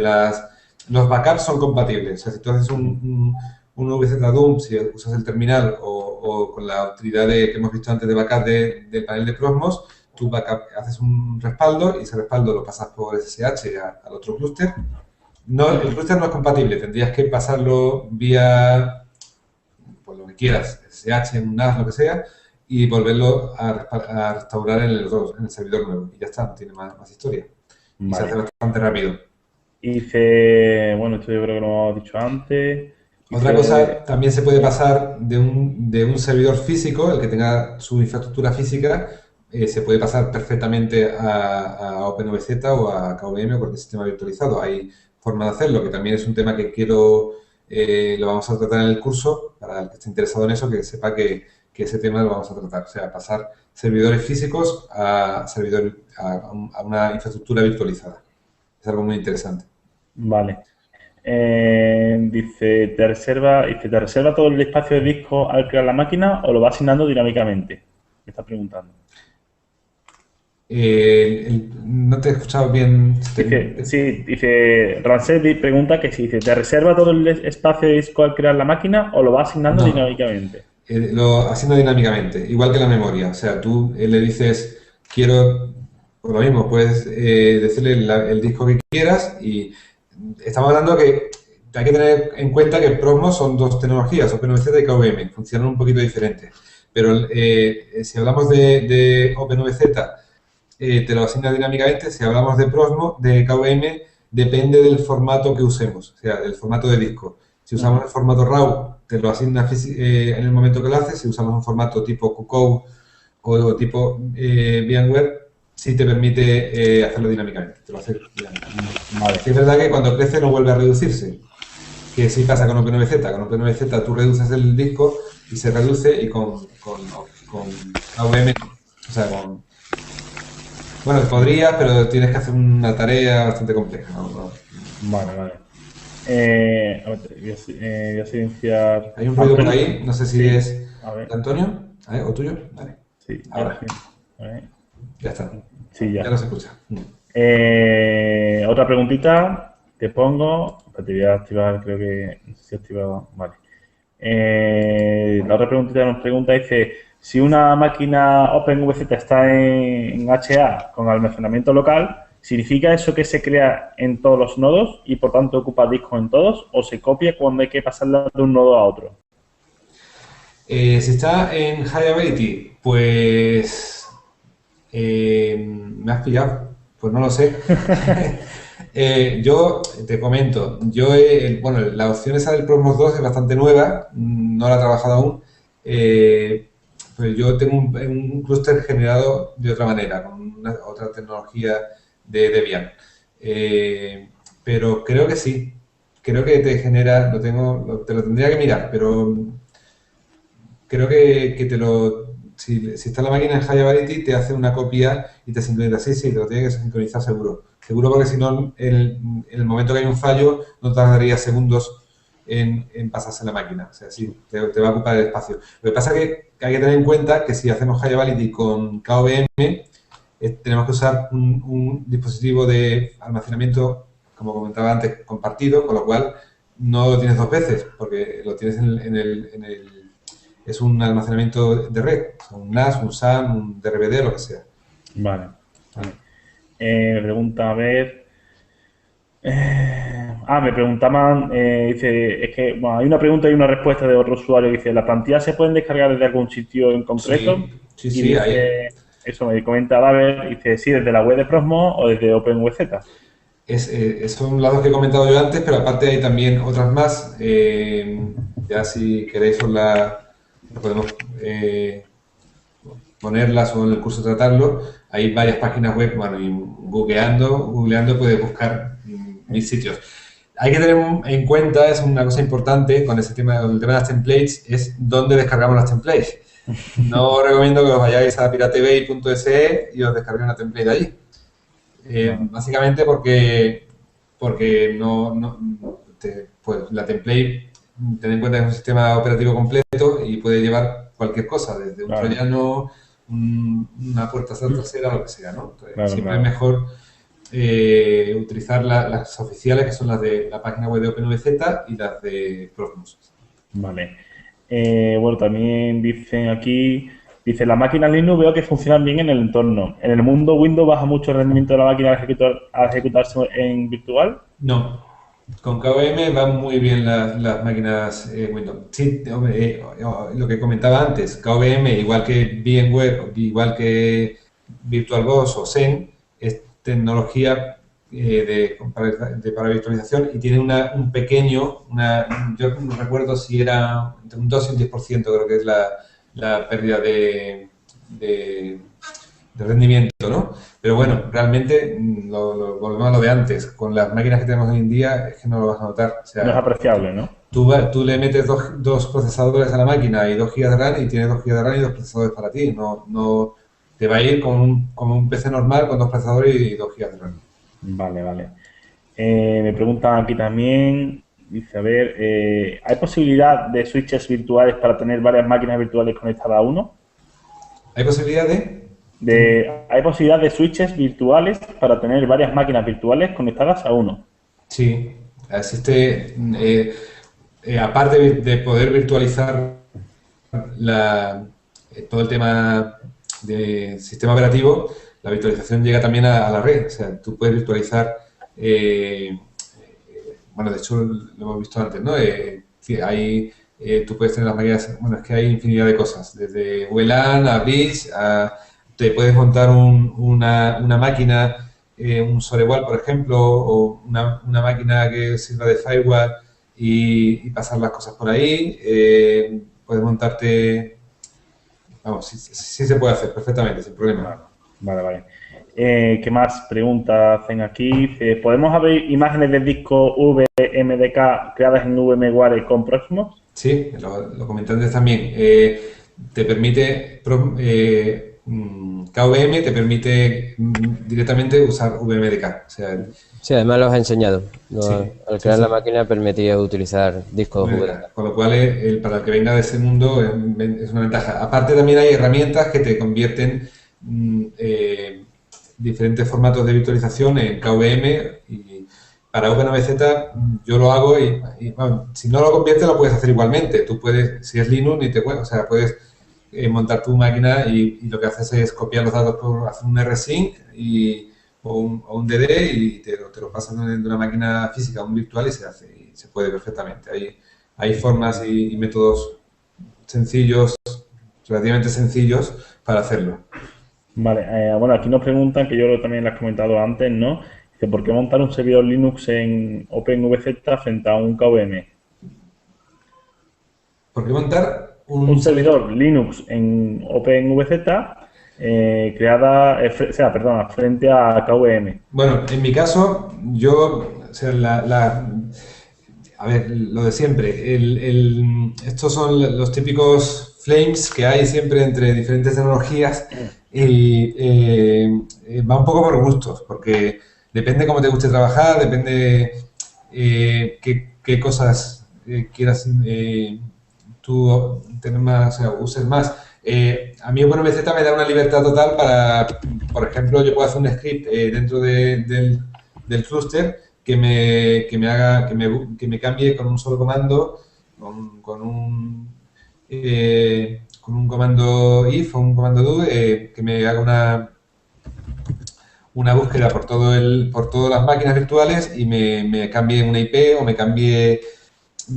Los backups son compatibles. O sea, si tú haces un VZ-Dump, si usas el terminal o con la utilidad que hemos visto antes de backup del panel de Proxmox, tú haces un respaldo y ese respaldo lo pasas por SSH al otro clúster. No, el clúster no es compatible, tendrías que pasarlo vía, pues lo que quieras, SSH, en un NAS, lo que sea, y volverlo a restaurar en el servidor nuevo. Y ya está, no tiene más historia. Y se hace Vale. bastante rápido. Y dice, bueno, esto yo creo que lo hemos dicho antes. Otra cosa, también se puede pasar de un servidor físico, el que tenga su infraestructura física, se puede pasar perfectamente a OpenVZ o a KVM o cualquier sistema virtualizado. Hay forma de hacerlo, que también es un tema que lo vamos a tratar en el curso, para el que esté interesado en eso, que sepa que ese tema lo vamos a tratar. O sea, pasar servidores físicos a una infraestructura virtualizada. Es algo muy interesante. Vale. Dice, ¿te reserva todo el espacio de disco al crear la máquina o lo va asignando dinámicamente? Me está preguntando. No te he escuchado bien. Dice, Rancet pregunta que si ¿te reserva todo el espacio de disco al crear la máquina o lo va asignando dinámicamente? Lo asigna dinámicamente, igual que la memoria. O sea, tú le dices, quiero, por lo mismo, puedes decirle el disco que quieras y estamos hablando que hay que tener en cuenta que Prosmos son dos tecnologías, OpenVZ y KVM, funcionan un poquito diferentes. Pero si hablamos de OpenVZ, te lo asigna dinámicamente. Si hablamos de KVM, depende del formato que usemos, o sea, del formato de disco. Si usamos el formato RAW, te lo asigna en el momento que lo haces. Si usamos un formato tipo QCOW o tipo VMware, sí te permite hacerlo dinámicamente. Te lo hace dinámicamente. Vale. Sí, es verdad que cuando crece no vuelve a reducirse, que sí pasa con OpenVZ. Con OpenVZ tú reduces el disco y se reduce, y con KVM, o sea, bueno, podría, pero tienes que hacer una tarea bastante compleja, ¿no? Vale. A ver, voy a silenciar. Hay un ruido por ahí, no sé si es de Antonio, o tuyo. Vale. Sí, ahora. Ya está. Sí, ya. Ya no se escucha. Otra preguntita, te pongo. Te voy a activar, creo que. No sé si he activado. Vale. La otra preguntita nos pregunta, dice: si una máquina OpenVZ está en HA con almacenamiento local, ¿significa eso que se crea en todos los nodos y por tanto ocupa discos en todos, o se copia cuando hay que pasarla de un nodo a otro? Si está en High Availability, pues me has pillado, pues no lo sé. Yo te comento, bueno, la opción esa del Prosmos 2 es bastante nueva, no la he trabajado aún. Pues yo tengo un clúster generado de otra manera, con otra tecnología de Debian. Pero creo que sí, creo que te genera, te lo tendría que mirar, pero creo que si está la máquina en High Availability, te hace una copia y te sincroniza. Sí, te lo tiene que sincronizar seguro. Seguro, porque si no, en el momento que hay un fallo, no tardaría segundos en pasarse la máquina. O sea, sí, te va a ocupar el espacio. Lo que pasa es que hay que tener en cuenta que si hacemos High Availability con KVM, tenemos que usar un dispositivo de almacenamiento, como comentaba antes, compartido, con lo cual no lo tienes dos veces, porque lo tienes es un almacenamiento de red, un NAS, un SAN, un DRBD, lo que sea. Vale. Me pregunta, a ver... me preguntaban, dice, es que bueno, hay una pregunta y una respuesta de otro usuario. Dice, ¿las plantillas se pueden descargar desde algún sitio en concreto? Sí, dice, ahí. Eso me comentaba, a ver, dice, sí, desde la web de Prosmos o desde OpenVZ. Son las dos que he comentado yo antes, pero aparte hay también otras más. Ya si queréis podemos ponerlas o en el curso tratarlo. Hay varias páginas web, bueno, y googleando puedes buscar mil sitios. Hay que tener en cuenta, es una cosa importante con el tema de las templates, es dónde descargamos las templates. No os recomiendo que os vayáis a piratebay.se y os descarguéis una template allí. Básicamente porque pues la template, ten en cuenta que es un sistema operativo completo y puede llevar cualquier cosa, desde un troyano, una puerta trasera, lo que sea, ¿no? Entonces, siempre es mejor utilizar las oficiales, que son las de la página web de OpenVZ y las de Prosmos. Vale. Bueno, también dicen aquí, dice, las máquinas Linux veo que funcionan bien en el entorno. ¿En el mundo Windows baja mucho el rendimiento de la máquina al ejecutarse en virtual? No. Con KVM van muy bien las máquinas Windows. Sí, lo que comentaba antes, KVM, igual que VMware, igual que VirtualBox o Xen, es tecnología para virtualización y tiene un pequeño, yo no recuerdo si era entre un 2 y un 10%, creo que es la pérdida de rendimiento, ¿no? Pero bueno, realmente volvemos a lo de antes. Con las máquinas que tenemos hoy en día es que no lo vas a notar. O sea, No es apreciable, ¿no? tú le metes dos procesadores a la máquina y 2 GB de RAM y tienes 2 GB de RAM y 2 procesadores para ti. No te va a ir como un PC normal con 2 procesadores y 2 GB de RAM. Vale, vale. Me preguntan aquí también, dice, a ver, ¿hay posibilidad de switches virtuales para tener varias máquinas virtuales conectadas a uno? ¿Hay posibilidad ¿Hay posibilidad de switches virtuales para tener varias máquinas virtuales conectadas a uno? Sí, existe, aparte de poder virtualizar todo el tema de sistema operativo, la virtualización llega también a la red. O sea, tú puedes virtualizar, bueno, de hecho lo hemos visto antes, ¿no? Tú puedes tener las máquinas, bueno, es que hay infinidad de cosas, desde VLAN a Bridge, te puedes montar una máquina, un Sorewall, por ejemplo, o una máquina que sirva de firewall y pasar las cosas por ahí. Puedes montarte, vamos, sí se puede hacer perfectamente, sin problema. Vale. ¿Qué más preguntas hacen aquí? ¿Podemos ver imágenes del disco VMDK creadas en VMware con Proxmox? Sí, lo comenté antes también. Te permite, KVM te permite directamente usar VMDK. O sea, Sí, además lo has enseñado. Sí, Al crear sí. la máquina permitía utilizar discos VMDK. Con lo cual, para el que venga de ese mundo es una ventaja. Aparte, también hay herramientas que te convierten diferentes formatos de virtualización en KVM y para OpenVZ yo lo hago y, bueno, si no lo conviertes lo puedes hacer igualmente. Tú puedes, si es Linux, o sea, puedes montar tu máquina y lo que haces es copiar los datos por hacer un rsync o un DD y te lo pasas de una máquina física a un virtual y se hace, y se puede perfectamente. Hay formas y métodos sencillos, relativamente sencillos para hacerlo. Vale, bueno, aquí nos preguntan, que yo también lo has comentado antes, ¿no? Dice, ¿por qué montar un servidor Linux en OpenVZ frente a un KVM? ¿Por qué montar Un servidor Linux en OpenVZ frente a KVM. Bueno, en mi caso, o sea, a ver, lo de siempre. Estos son los típicos flames que hay siempre entre diferentes tecnologías y va un poco por gustos, porque depende cómo te guste trabajar, depende qué cosas quieras tú tener más, o sea, uses más. A mí OpenVZ me da una libertad total para, por ejemplo, yo puedo hacer un script dentro del clúster que me cambie con un solo comando, con un comando if o un comando do, que me haga una búsqueda por todas las máquinas virtuales y me cambie una IP o me cambie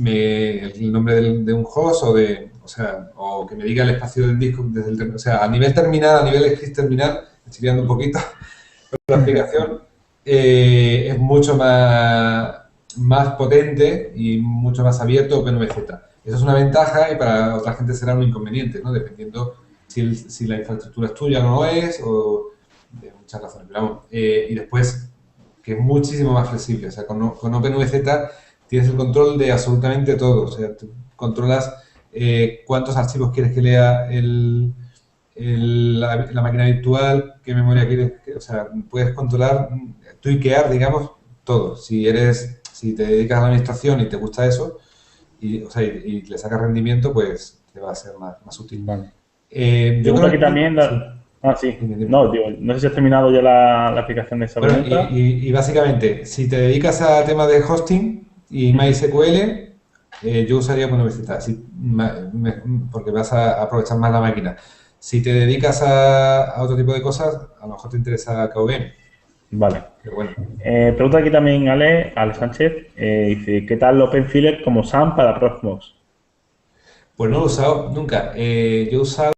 el nombre de un host o que me diga el espacio del disco o sea, a nivel terminal, a nivel script terminal, estoy liando un poquito con la explicación, es mucho más potente y mucho más abierto OpenVZ. Eso es una ventaja y para otra gente será un inconveniente, ¿no? Dependiendo si la infraestructura es tuya o no es, o de muchas razones. Pero vamos, y después, que es muchísimo más flexible. O sea, con OpenVZ tienes el control de absolutamente todo. O sea, tú controlas cuántos archivos quieres que lea la máquina virtual, qué memoria quieres, o sea, puedes controlar, tweakear, digamos, todo. Si te dedicas a la administración y te gusta eso, y le sacas rendimiento, pues te va a ser más útil. Vale. Yo creo que también... Sí. No, digo, no sé si has terminado ya la explicación de esa pregunta. Y básicamente, si te dedicas a temas de hosting y MySQL, yo usaría OpenVZ, porque vas a aprovechar más la máquina. Si te dedicas a otro tipo de cosas, a lo mejor te interesa KVM. Vale. Pero bueno. Pregunta aquí también Ale Sánchez, dice, ¿qué tal OpenFiler como SAM para Proxmox? Pues no lo he usado nunca. Yo he usado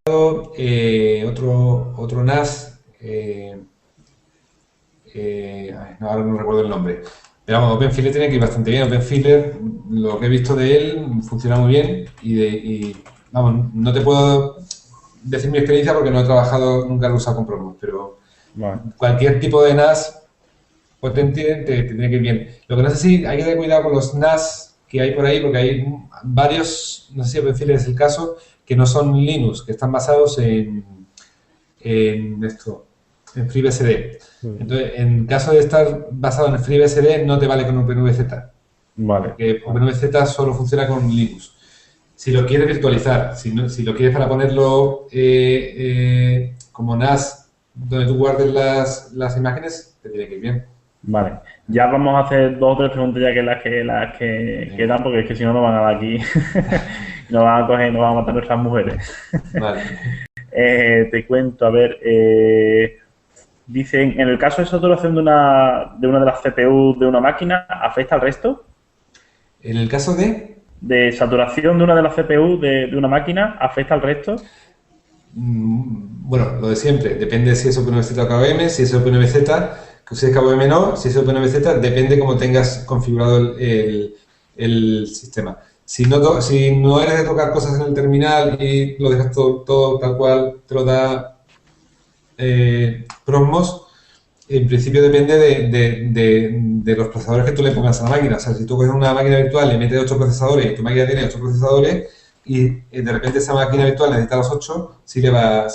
otro NAS ahora no recuerdo el nombre. Pero vamos, OpenFiler tiene que ir bastante bien. OpenFiler, lo que he visto de él, funciona muy bien vamos, no te puedo decir mi experiencia porque no he trabajado, nunca lo he usado con Promos, pero cualquier tipo de NAS potente te tiene que ir bien. Lo que no sé si hay que tener cuidado con los NAS que hay por ahí, porque hay varios, no sé si OpenFiler es el caso, que no son Linux, que están basados en FreeBSD. Entonces, en caso de estar basado en FreeBSD, no te vale con OpenVZ. Vale. Porque OpenVZ solo funciona con Linux. Si lo quieres virtualizar, si lo quieres para ponerlo como NAS, donde tú guardes las imágenes, te tiene que ir bien. Vale. Ya vamos a hacer 2 o 3 preguntas ya que las que quedan, porque es que si no nos van a dar aquí, nos van a coger, nos van a matar nuestras mujeres. Vale. Te cuento, a ver, dicen, en el caso de saturación de una de las CPU de una máquina, ¿afecta al resto? En el caso De saturación de una de las CPU de una máquina, ¿afecta al resto? Bueno, lo de siempre, depende si es OpenVZ o KVM, si es OpenVZ, si es KVM no, si es OpenVZ, depende cómo tengas configurado el sistema. Si no eres de tocar cosas en el terminal y lo dejas todo tal cual te lo da Promos, en principio depende de los procesadores que tú le pongas a la máquina. O sea, si tú coges una máquina virtual y le metes 8 procesadores y tu máquina tiene 8 procesadores y de repente esa máquina virtual necesita los 8, sí le va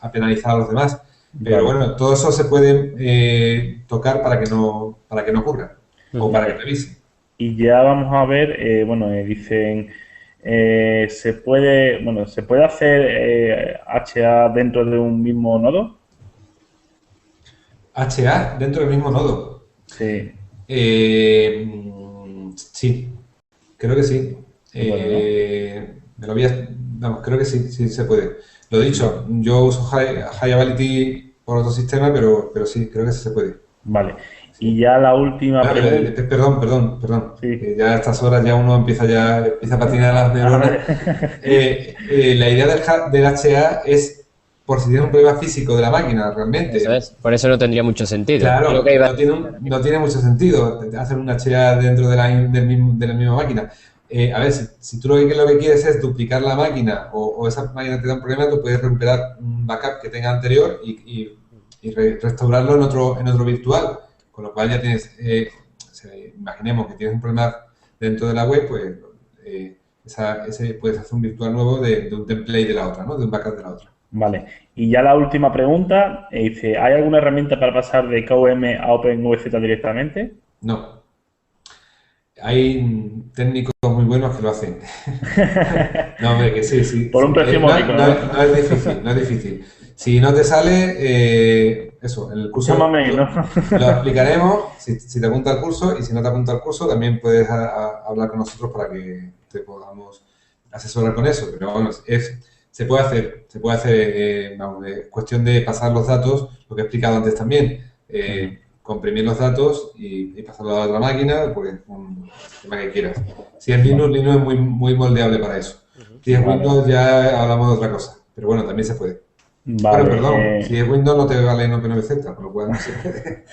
a penalizar a los demás. Pero bueno, todo eso se puede tocar para que no ocurra o para que revise. Y ya vamos a ver, dicen, se puede hacer HA dentro de un mismo nodo. HA dentro del mismo nodo. Sí. Sí, creo que sí. Creo que sí se puede. Lo dicho, yo uso High Availability por otro sistema, pero sí, creo que sí se puede. Vale. Sí. Y ya la última pregunta. Perdón. Sí. Ya a estas horas ya uno empieza a patinar las neuronas. La idea del HA es por si tienes un problema físico de la máquina, realmente. Eso es. Por eso no tendría mucho sentido. Claro, no tiene mucho sentido hacer un HA dentro de la misma máquina. A ver, si tú lo que quieres es duplicar la máquina o esa máquina te da un problema, tú puedes recuperar un backup que tenga anterior y restaurarlo en otro virtual. Con lo cual ya tienes, imaginemos que tienes un problema dentro de la web, pues puedes hacer un virtual nuevo de un template de la otra, ¿no? De un backup de la otra. Vale. Y ya la última pregunta, dice, ¿hay alguna herramienta para pasar de KVM a OpenVZ directamente? No. Hay técnicos muy buenos que lo hacen. No, hombre, que sí. Por un precio módico, no es difícil. Si no te sale, eso, en el curso lo explicaremos, si te apunta al curso, y si no te apunta al curso, también puedes hablar con nosotros para que te podamos asesorar con eso. Pero bueno, se puede hacer, es cuestión de pasar los datos, lo que he explicado antes también, comprimir los datos y pasarlo a la otra máquina, pues un sistema que quieras. Si es Linux es muy, muy moldeable para eso. Si es Windows ya hablamos de otra cosa, pero bueno, también se puede. Vale, bueno, perdón, si es Windows no te vale en OpenVZ, con lo cual no se puede.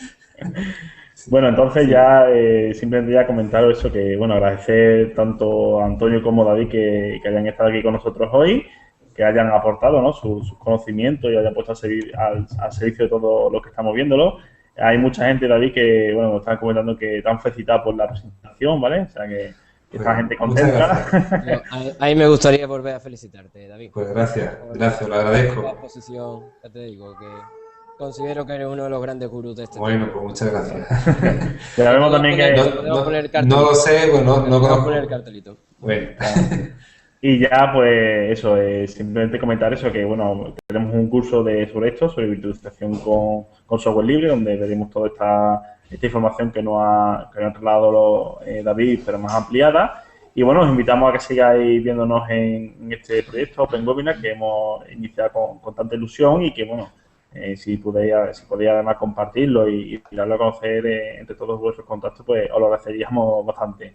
Bueno, entonces ya simplemente ya comentaros eso, que bueno, agradecer tanto a Antonio como a David que hayan estado aquí con nosotros hoy, que hayan aportado, ¿no?, sus conocimientos y hayan puesto al servicio de todos los que estamos viéndolo. Hay mucha gente, David, que bueno, nos están comentando que están felicitados por la presentación, ¿vale? O sea que esta gente contenta. Ahí me gustaría volver a felicitarte, David. Pues gracias, lo agradezco. La exposición, ya te digo, que considero que eres uno de los grandes gurús de este tema. Bueno, pues muchas gracias. Pero vemos también que... No lo sé, pues no conozco. Poner el cartelito. Bueno. Y ya, pues, eso, simplemente comentar eso, que, bueno, tenemos un curso sobre esto, sobre virtualización con software libre, donde veremos toda esta información que nos ha trasladado David, pero más ampliada. Y, bueno, os invitamos a que sigáis viéndonos en este proyecto Open Webinar que hemos iniciado con tanta ilusión y que, bueno, si podéis además compartirlo y darlo a conocer entre todos vuestros contactos, pues os lo agradeceríamos bastante.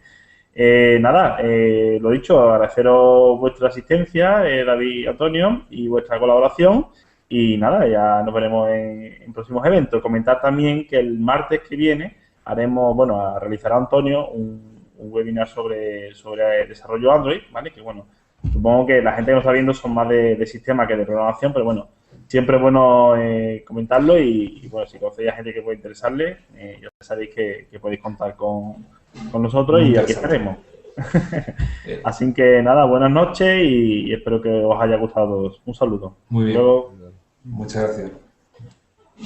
Lo dicho, agradeceros vuestra asistencia, David y Antonio, y vuestra colaboración. Y nada, ya nos veremos en próximos eventos. Comentar también que el martes que viene haremos, bueno, realizará Antonio un webinar sobre desarrollo Android, ¿vale? Que bueno, supongo que la gente que nos está viendo son más de sistema que de programación, pero bueno, siempre es bueno comentarlo y bueno, si conocéis a gente que puede interesarle, ya sabéis que podéis contar con nosotros y aquí estaremos. Así que nada, buenas noches y espero que os haya gustado a todos. Un saludo. Muy bien. Luego. Muchas gracias.